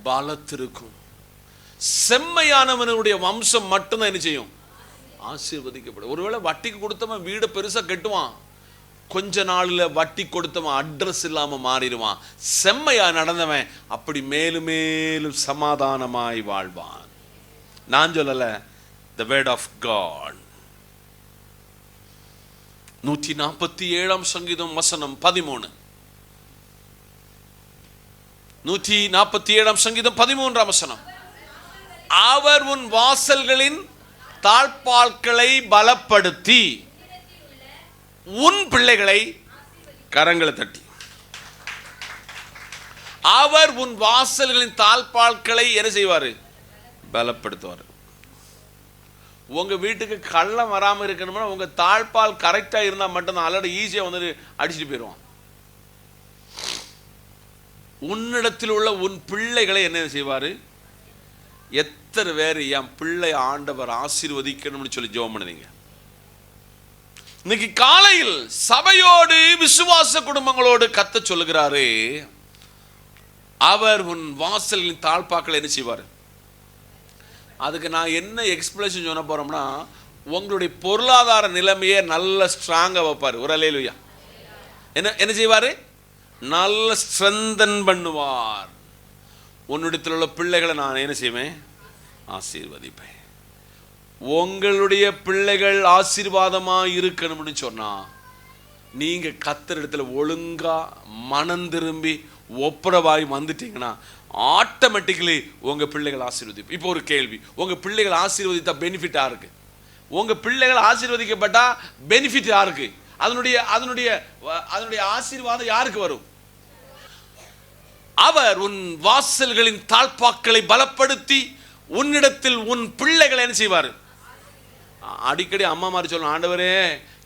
பலத்திருக்கும். செம்மையானவனுடைய வம்சம் மட்டும்தான் என்ன செய்யும்? ஆசீர்வதிக்கப்படும். ஒருவேளை வட்டிக்கு கொடுத்தவன் வீடு பெருசா கட்டுவான், கொஞ்ச நாள்ல வட்டி கொடுத்தவன் அட்ரஸ் இல்லாம மாறிடுவான். செம்மையா நடந்தவன் அப்படி மேலும் மேலும் சமாதானமாய் வாழ்வான். நான் சொல்லல, the word of God. 147 சங்கீதம் வசனம் 13. 147 சங்கீதம் 13 வசனம். அவர் உன் வாசல்களின் தாழ்பாள்களை பலப்படுத்தி உன் பிள்ளைகளை கரங்களை தட்டி. அவர் உன் வாசல்களின் தாழ்பாள்களை என்ன செய்வாரு? பலப்படுத்துவார். உங்க வீட்டுக்கு கள்ளம் வராம இருக்கணும்னா உங்க தாழ்பால் கரெக்டா இருந்தா மட்டும்தான். அல்லது ஈஸியா வந்து அடிச்சுட்டு போயிடுவான். உன்னிடத்தில் உள்ள உன் பிள்ளைகளை என்ன செய்வாரு? எத்தனை பேர் என் பிள்ளை ஆண்டவர் ஆசீர்வதிக்கணும்னு சொல்லி ஜெபம் பண்ணுவீங்க? இன்னைக்கு காலையில் சபையோடு விசுவாச குடும்பங்களோடு கத்த சொல்லுகிறாரு, அவர் உன் வாசலின் தாழ்பாக்களை என்ன செய்வார்? அதுக்கு நான் என்ன எக்ஸ்பிளேஷன் சொல்ல போறோம்னா, உங்களுடைய பொருளாதார நிலைமையை நல்ல ஸ்ட்ராங்கா வைப்பார். ஒரு அல்லேலூயா. என்ன செய்வாரு? நல்ல ஸ்ட்ரென்தன் பண்ணுவார். உன்னிடத்தில் உள்ள பிள்ளைகளை நான் என்ன செய்வேன்? ஆசீர்வதிப்பேன். உங்களுடைய பிள்ளைகள் ஆசீர்வாதமா இருக்கணும்னு சொன்னா நீங்க கர்த்தரிடத்துல ஒழுங்கா மனம் திரும்பி ஒப்புரவாய் வந்துட்டீங்கன்னா ஆட்டோமேட்டிக்கலி உங்க பிள்ளைகள் ஆசீர்வதிப்பு. இப்போ ஒரு கேள்வி, உங்க பிள்ளைகள் ஆசீர்வதித்தா பெனிஃபிட் யாருக்கு? உங்க பிள்ளைகள் ஆசீர்வதிக்கப்பட்டா பெனிஃபிட் யாருக்கு? அதனுடைய ஆசீர்வாதம் யாருக்கு வரும்? அவர் உன் வாசல்களின் தாழ்பாக்களை பலப்படுத்தி உன்னிடத்தில் உன் பிள்ளைகளை என்ன செய்வார்? அடிக்கடி அம்மா மாதிரி சொல்லணும், ஆண்டவரே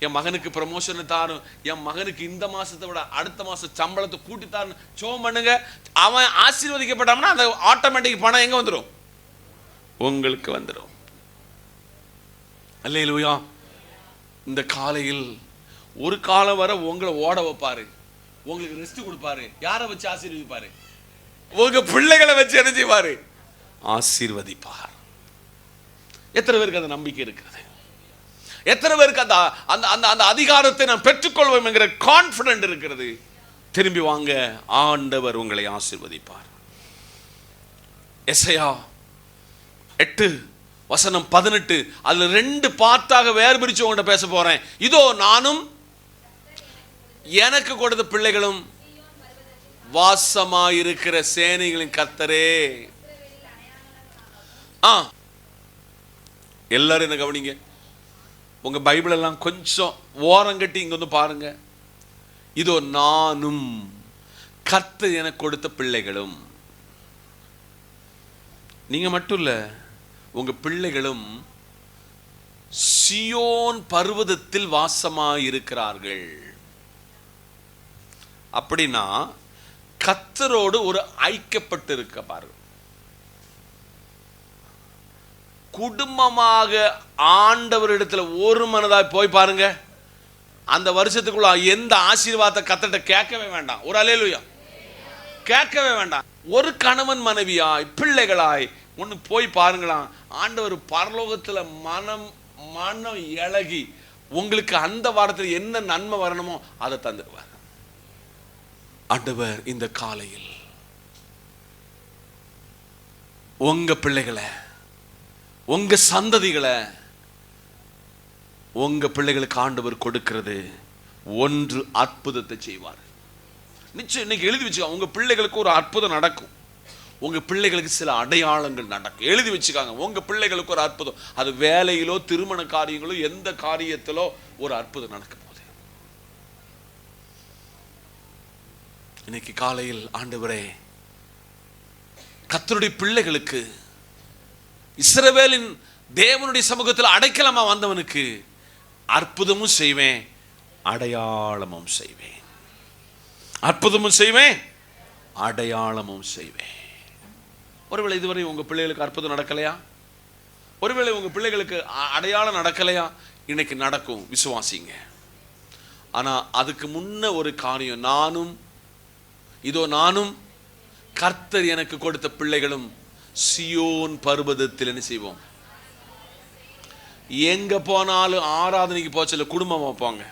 என் மகனுக்கு ப்ரமோஷன் தாரும், என் மகனுக்கு இந்த மாசத்தை விட அடுத்த மாசம் சம்பளத்தை கூட்டி தாரும் ஜெபம் பண்ணுங்க. அவன் ஆசீர்வதிக்கப்பட்டான்னா அந்த ஆட்டோமேட்டிக் பணம் எங்க வந்துடும்? உங்களுக்கு வந்துடும். அல்லேலூயா. இந்த காலையில் ஒரு காலம் வர உங்களை ஓட வைப்பாரு, உங்களுக்கு ரெஸ்ட் கொடுப்பாரு. யாரை வச்சு ஆசீர்வதிப்பாரு? உங்க பிள்ளைகளை வச்சு என்ன செய்வாரு? ஆசீர்வதிப்பார். எத்தனை பேருக்கு அந்த நம்பிக்கை இருக்கிறது? எத்தனை பேருக்கு அந்த அந்த அந்த அதிகாரத்தை நான் பெற்றுக்கொள்வோம் என்கிற கான்ஃபிடென்ட் இருக்கிறது? திரும்பி வாங்க, ஆண்டவர் உங்களை ஆசீர்வதிப்பார். எசையா 8 வசனம் 18, அதுல 2 பார்ட்டாக வேறு பிரிச்சு உங்கள்கிட்ட பேச போறேன். இதோ நானும் எனக்கு கொடுத்த பிள்ளைகளும் வாசமாயிருக்கிற சேனைகளின் கர்த்தரே. எல்லாரும் என்ன கவனிங்க, உங்க பைபிள் எல்லாம் கொஞ்சம் ஓரங்கட்டி இங்க வந்து பாருங்க. இதோ நானும் கர்த்தர் எனக்கு கொடுத்த பிள்ளைகளும். நீங்க மட்டும் இல்ல, உங்க பிள்ளைகளும் சியோன் பர்வதத்தில் வாசமாயிருக்கிறார்கள். அப்படின்னா கர்த்தரோடு ஒரு ஐக்கியப்பட்டு இருக்க பாருங்க. குடும்பமாக ஆண்டவரிடத்துல ஒரு மனதாய் போய் பாருங்க. அந்த வருஷத்துக்குள்ள எந்த ஆசீர்வாதத்தை கர்த்தர்ட்ட கேட்கவே வேண்டாம். ஒரு அல்லேலூயா. கேட்கவே வேண்டாம். ஒரு கணவன் மனைவியாய் பிள்ளைகளாய் ஒன்று போய் பாருங்களாம். ஆண்டவர் பரலோகத்துல மனம் மனம் இழகி உங்களுக்கு அந்த வாரத்தில் என்ன நன்மை வரணுமோ அதை தந்துடுவார். ஆண்டவர் இந்த காலையில் உங்க பிள்ளைகளை, உங்க சந்ததிகளை, உங்க பிள்ளைகளுக்கு ஆண்டவர் கொடுக்கிறது ஒன்று அற்புதத்தை செய்வார். நிச்சயம் இன்னைக்கு எழுதி வச்சுக்கோங்க, உங்க பிள்ளைகளுக்கு ஒரு அற்புதம் நடக்கும். உங்க பிள்ளைகளுக்கு சில அடையாளங்கள் நடக்கும். எழுதி வச்சுக்காங்க, உங்க பிள்ளைகளுக்கு ஒரு அற்புதம். அது வேலையிலோ திருமண காரியங்களோ எந்த காரியத்திலோ ஒரு அற்புதம் நடக்கும் போது இன்னைக்கு காலையில் ஆண்டவரே, கர்த்தருடைய பிள்ளைகளுக்கு, இஸ்ரவேலின் தேவனுடைய சமூகத்தில் அடைக்கலமா வந்தவனுக்கு அற்புதமும் செய்வேன், அடையாளமும் செய்வேன். அற்புதமும் செய்வேன், அடையாளமும் செய்வேன். ஒருவேளை இதுவரை உங்க பிள்ளைகளுக்கு அற்புதம் நடக்கலையா? ஒருவேளை உங்க பிள்ளைகளுக்கு அடையாளம் நடக்கலையா? இன்னைக்கு நடக்கும், விசுவாசிங்க. ஆனா அதுக்கு முன்ன ஒரு காரியம், நானும் கர்த்தர் எனக்கு கொடுத்த பிள்ளைகளும் சியோன் பர்வதத்தில் என்ன செய்வோம்? எங்க போனாலும் ஆராதனைக்கு போச்சல குடும்பமா போங்க,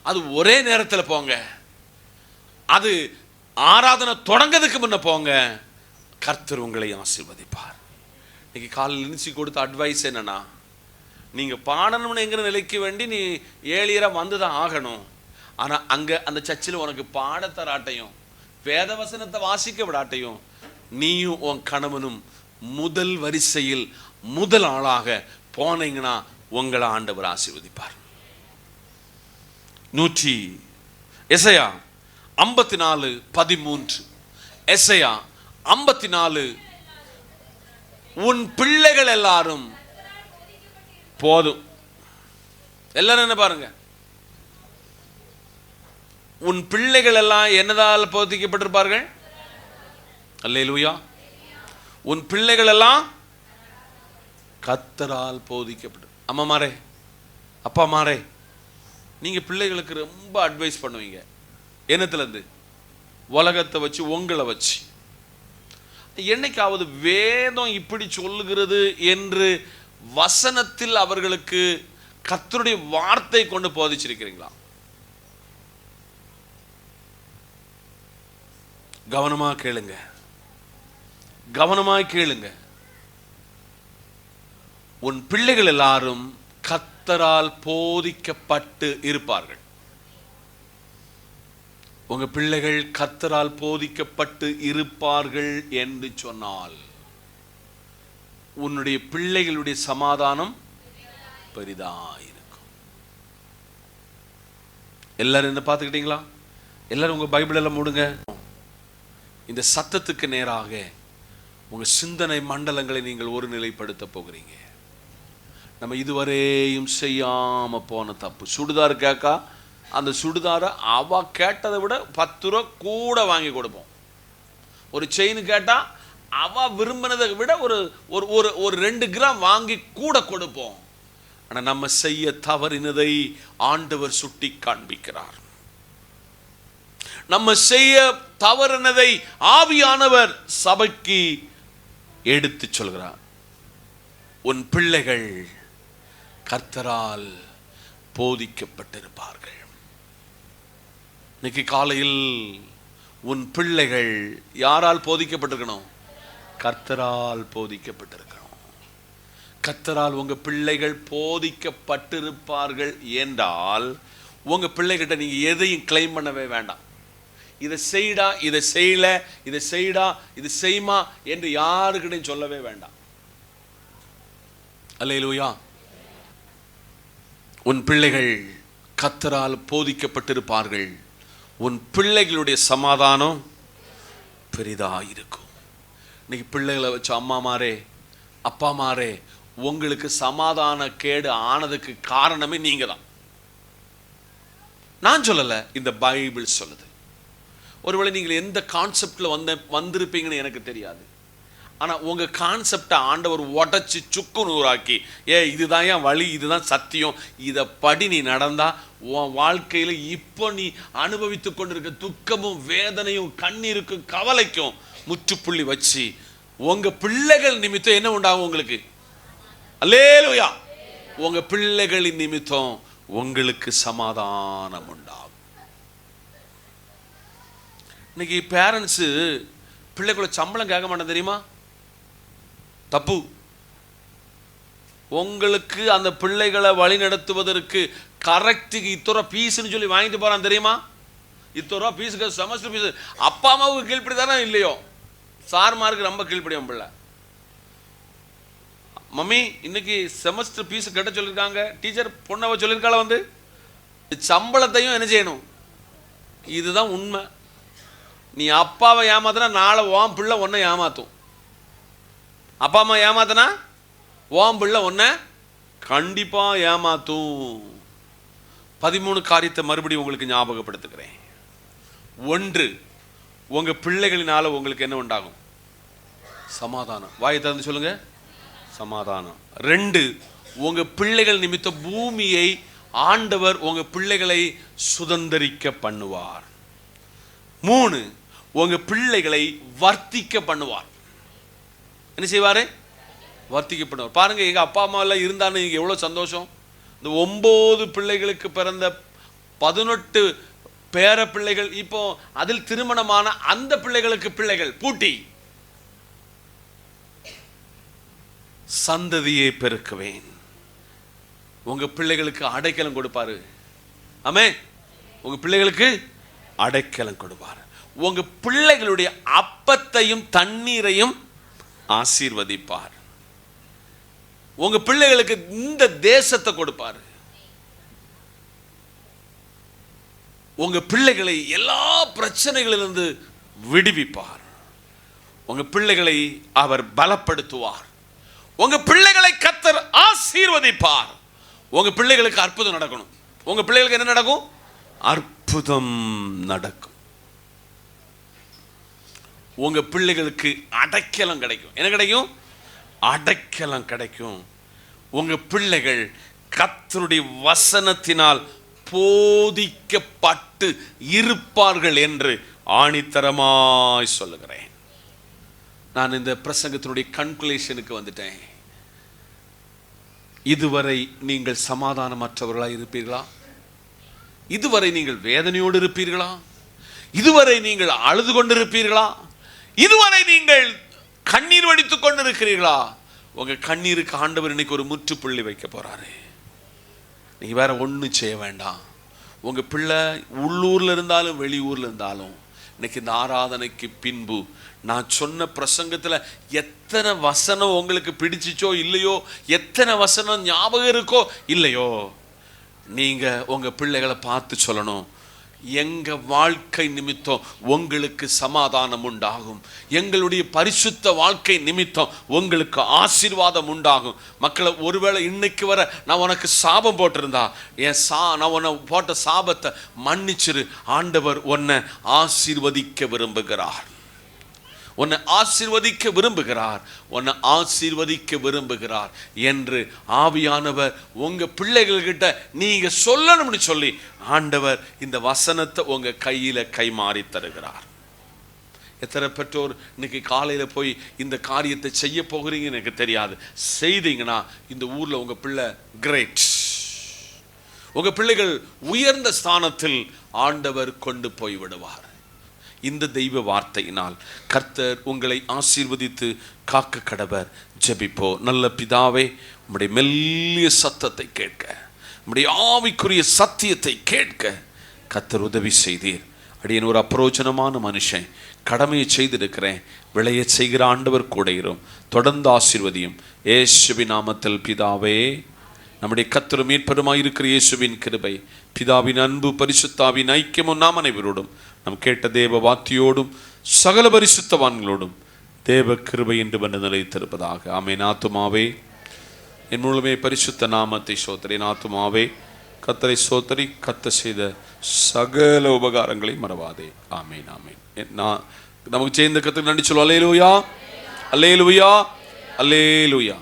அது ஒரே நேரத்தில் போங்க, அது ஆராதனை தொடங்கிறதுக்கு முன்ன போங்க, கர்த்தர் உங்களை ஆசீர்வதிப்பார். இன்னைக்கு காலையில் நினைச்சு கொடுத்த அட்வைஸ் என்னன்னா, நீங்க பாடணும்னு எங்கிற நிலைக்கு வேண்டி நீ ஏழியரா வந்துதான் ஆகணும். ஆனா அங்க அந்த சர்ச்சில் உனக்கு பாடத்தராட்டையும் வேத வசனத்தை வாசிக்க விடாட்டையும் நீயும் உன் கணவனும் முதல் வரிசையில் முதல் ஆளாக போனீங்கன்னா உங்களை ஆண்டவர் ஆசீர்வதிப்பார். எசையா 54:13. எசையா 54, உன் பிள்ளைகள் எல்லாரும் போதும். எல்லாரும் என்ன பாருங்க, உன் பிள்ளைகள் எல்லாம் என்னதால் போதிக்கப்பட்டிருப்பார்கள்? அல்லேலூயா. உன் பிள்ளைகள் எல்லாம் கர்த்தரால் போதிக்கப்பட்டு. அம்மாமாரே, அப்பாமாரே, நீங்க பிள்ளைகளுக்கு ரொம்ப அட்வைஸ் பண்ணுவீங்க. என்னத்துல இருந்து? உலகத்தை வச்சு, உங்களை வச்சு. என்னைக்காவது வேதம் இப்படி சொல்லுகிறது என்று வசனத்தில் அவர்களுக்கு கர்த்தருடைய வார்த்தை கொண்டு போதிச்சிருக்கிறீங்களா? கவனமாக கேளுங்க, கவனமாய் கேளுங்க. உன் பிள்ளைகள் எல்லாரும் கர்த்தரால் போதிக்கப்பட்டு இருப்பார்கள். உங்க பிள்ளைகள் கர்த்தரால் போதிக்கப்பட்டு இருப்பார்கள் என்று சொன்னால் உன்னுடைய பிள்ளைகளுடைய சமாதானம் பெரிதாயிருக்கும். எல்லாரும் என்ன பார்த்துக்கிட்டீங்களா? எல்லாரும் உங்க பைபிள் எல்லாம் மூடுங்க. இந்த சத்தத்துக்கு நேராக உங்க சிந்தனை மண்டலங்களை நீங்கள் ஒரு நிலைப்படுத்த போகிறீங்க. நம்ம இதுவரையும் செய்யாம போன தப்பு, சுடுதார் கேட்கா அந்த சுடுதாரை அவ கேட்டதை விட 10 ரூபா கூட வாங்கி கொடுப்போம். ஒரு செயின் கேட்டா அவ விரும்பினதை விட ஒரு 2 கிராம் வாங்கி கூட கொடுப்போம். ஆனா நம்ம செய்ய தவறினதை ஆண்டவர் சுட்டி காண்பிக்கிறார். நம்ம செய்ய தவறினதை ஆவியானவர் சபைக்கு எடுத்து சொல்கிறார். உன் பிள்ளைகள் கர்த்தரால் போதிக்கப்பட்டிருப்பார்கள். இன்னைக்கு காலையில் உன் பிள்ளைகள் யாரால் போதிக்கப்பட்டிருக்கணும்? கர்த்தரால் போதிக்கப்பட்டிருக்கணும். கர்த்தரால் உங்க பிள்ளைகள் போதிக்கப்பட்டிருப்பார்கள் என்றால் உங்க பிள்ளைகிட்ட நீங்க எதையும் கிளைம் பண்ணவே வேண்டாம். இதை செய்டா, இதை செய்யல, இதை செய்டா, இது செய்மா என்று யாருக்கிட்டையும் சொல்லவே வேண்டாம். அல்லேலூயா. உன் பிள்ளைகள் கர்த்தரால் போதிக்கப்பட்டிருப்பார்கள். உன் பிள்ளைகளுடைய சமாதானம் பெரிதாயிருக்கும். இன்னைக்கு பிள்ளைகளை வச்சு அம்மாமாரே, அப்பாமாரே, உங்களுக்கு சமாதான கேடு ஆனதுக்கு காரணமே நீங்க தான். நான் சொல்லல, இந்த பைபிள் சொல்லுது. ஒருவேளை நீங்கள் எந்த கான்செப்ட்ல வந்திருப்பீங்கன்னு எனக்கு தெரியாது. ஆனா உங்க கான்செப்டை ஆண்டவர் உடச்சி சுக்கு நூறாக்கி, இதுதான் என் வழி, இதுதான் சத்தியம், இதை படி நீ நடந்தா உன் வாழ்க்கையில இப்போ நீ அனுபவித்து கொண்டிருக்க துக்கமும் வேதனையும் கண்ணீருக்கும் கவலைக்கும் முற்றுப்புள்ளி வச்சு உங்க பிள்ளைகள் நிமித்தம் என்ன உண்டாகும் உங்களுக்கு? அல்லேலூயா. உங்க பிள்ளைகளின் நிமித்தம் உங்களுக்கு சமாதானம் உண்டாகும். இன்னைக்கு பேரண்ட்ஸு பிள்ளைகளை சம்பளம் கேட்க மாட்டேன் தெரியுமா? தப்பு. உங்களுக்கு அந்த பிள்ளைகளை வழி நடத்துவதற்கு கரெக்டுக்கு இத்தனை பீஸ்ன்னு சொல்லி வாங்கிட்டு போறான் தெரியுமா? இத்தனை ரூபா பீஸுக்கு செமஸ்டர் பீஸ். அப்பா அம்மாவுக்கு கீழ்ப்படி தானே இல்லையோ, சார்மாருக்கு ரொம்ப கீழ்ப்படியும் பிள்ளை. மம்மி இன்னைக்கு செமஸ்டர் பீஸ் கட்ட சொல்லியிருக்காங்க, டீச்சர் பொண்ணவை சொல்லியிருக்காள, வந்து சம்பளத்தையும் என்ன செய்யணும். இதுதான் உண்மை. நீ அப்பாவை ஏமாத்தினா நாளை ஓம் பிள்ளை ஒன்றை ஏமாத்தும். அப்பா அம்மா ஏமாத்தினா ஓம் பிள்ளை ஒன்றை கண்டிப்பா ஏமாத்தும். 13 காரியத்தை மறுபடியும் உங்களுக்கு ஞாபகப்படுத்துகிறேன். 1, உங்க பிள்ளைகளினால உங்களுக்கு என்ன உண்டாகும்? சமாதானம். வாயை திறந்து சொல்லுங்க, சமாதானம். 2, உங்க பிள்ளைகள் நிமித்த பூமியை ஆண்டவர் உங்க பிள்ளைகளை சுதந்தரிக்க பண்ணுவார். 3, உங்க பிள்ளைகளை வர்த்திக்க பண்ணுவார். என்ன செய்வாரு? வர்த்திக்க பண்ணுவார். பாருங்க, எங்க அப்பா அம்மா எல்லாம் இருந்தான்னு எவ்வளவு சந்தோஷம். இந்த 9 பிள்ளைகளுக்கு பிறந்த 18 பேர பிள்ளைகள், இப்போ அதில் திருமணமான அந்த பிள்ளைகளுக்கு பிள்ளைகள் பூட்டி சந்ததியை பெருக்குவேன். உங்க பிள்ளைகளுக்கு அடைக்கலம் கொடுப்பாரு. ஆமே, உங்க பிள்ளைகளுக்கு அடைக்கலம் கொடுப்பார். உங்க பிள்ளைகளுடைய அப்பத்தையும் தண்ணீரையும் ஆசீர்வதிப்பார். உங்க பிள்ளைகளுக்கு இந்த தேசத்தை கொடுப்பார். உங்க பிள்ளைகளை எல்லா பிரச்சனைகளிலிருந்து விடுவிப்பார். உங்க பிள்ளைகளை அவர் பலப்படுத்துவார். உங்க பிள்ளைகளை கர்த்தர் ஆசீர்வதிப்பார். உங்க பிள்ளைகளுக்கு அற்புதம் நடக்கணும். உங்க பிள்ளைகளுக்கு என்ன நடக்கும்? அற்புதம் நடக்கும். உங்க பிள்ளைகளுக்கு அடைக்கலம் கிடைக்கும். என்ன கிடைக்கும்? அடைக்கலம் கிடைக்கும். உங்க பிள்ளைகள் கர்த்தருடைய வசனத்தினால் போதிக்கப்பட்டு இருப்பார்கள் என்று ஆணித்தரமாய் சொல்லுகிறேன். நான் இந்த பிரசங்கத்தினுடைய கன்க்ளூஷனுக்கு வந்துட்டேன். இதுவரை நீங்கள் சமாதானமற்றவர்களாக இருப்பீர்களா? இதுவரை நீங்கள் வேதனையோடு இருப்பீர்களா? இதுவரை நீங்கள் அழுது கொண்டிருப்பீர்களா? இதுவரை நீங்கள் கண்ணீர் வடித்துக் கொண்டிருக்கிறீர்களா? உங்க கண்ணீருக்கு ஆண்டவர் இன்னைக்கு ஒரு முற்றுப்புள்ளி வைக்க போறாரு. நீங்க வேற ஒன்றும் செய்ய வேண்டாம். உங்க பிள்ளை உள்ளூர்ல இருந்தாலும் வெளியூர்ல இருந்தாலும் இன்னைக்கு இந்த ஆராதனைக்கு பின்பு நான் சொன்ன பிரசங்கத்துல எத்தனை வசனம் உங்களுக்கு பிடிச்சிச்சோ இல்லையோ, எத்தனை வசனம் ஞாபகம் இருக்கோ இல்லையோ, நீங்க உங்க பிள்ளைகளை பார்த்து சொல்லணும், எங்க வாழ்க்கை நிமித்தம் உங்களுக்கு சமாதானம் உண்டாகும், எங்களுடைய பரிசுத்த வாழ்க்கை நிமித்தம் உங்களுக்கு ஆசீர்வாதம் உண்டாகும். மக்களை, ஒருவேளை இன்னைக்கு வர நான் உனக்கு சாபம் போட்டிருந்தா, நான் உன்னை போட்ட சாபத்தை மன்னிச்சிரு. ஆண்டவர் உன்னை ஆசீர்வதிக்க விரும்புகிறார். உன்னை ஆசீர்வதிக்க விரும்புகிறார். உன்னை ஆசீர்வதிக்க விரும்புகிறார் என்று ஆவியானவர் உங்க பிள்ளைகள்கிட்ட நீங்க சொல்லணும்னு சொல்லி ஆண்டவர் இந்த வசனத்தை உங்க கையில கைமாறி தருகிறார். எத்தனை பெற்றோர் இன்னைக்கு காலையில போய் இந்த காரியத்தை செய்ய போகிறீங்கன்னு எனக்கு தெரியாது. செய்தீங்கன்னா இந்த ஊர்ல உங்க பிள்ளை கிரேட். உங்க பிள்ளைகள் உயர்ந்த ஸ்தானத்தில் ஆண்டவர் கொண்டு போய் விடுவார். இந்த தெய்வ வார்த்தையினால் கர்த்தர் உங்களை ஆசீர்வதித்து காக்க கடவர். ஜெபிப்போ. நல்ல பிதாவே, உம்முடைய மெல்லிய சத்தத்தை கேட்க, உம்முடைய ஆவிக்குரிய சத்தியத்தை கேட்க கர்த்தர் உதவி செய்தீர். அடியேன் ஒரு அப்ரோஜனமான மனுஷன், கடமையை செய்திருக்கிறேன். விளைய செய்கிற ஆண்டவர் கூட இரும். தொடர்ந்து ஆசீர்வதியும். இயேசுவின் நாமத்தில் பிதாவே. நம்முடைய கர்த்தரும் மீட்பருமாயிருக்கிற இயேசுவின் கிருபை, பிதாவின் அன்பு, பரிசுத்தாவின் ஐக்கியமும் நாம் அனைவரோடும், நம் கேட்ட தேவ வார்த்தையோடும் சகல பரிசுத்தவான்களோடும் தேவ கிருபை என்று வந்து நிலைத்திருப்பதாக. ஆமென். ஆத்துமாவே என் முழுமே பரிசுத்த நாமத்தை சோதரி. ஆத்துமாவே கர்த்தரை சோதரி. கர்த்தர் செய்த சகல உபகாரங்களை மறவாதே. ஆமென். ஆமென். நமக்கு சேர்ந்த கர்த்தருக்கு நன்றி சொல்லுவோம். அல்லேலூயா, அல்லேலூயா, அல்லேலூயா.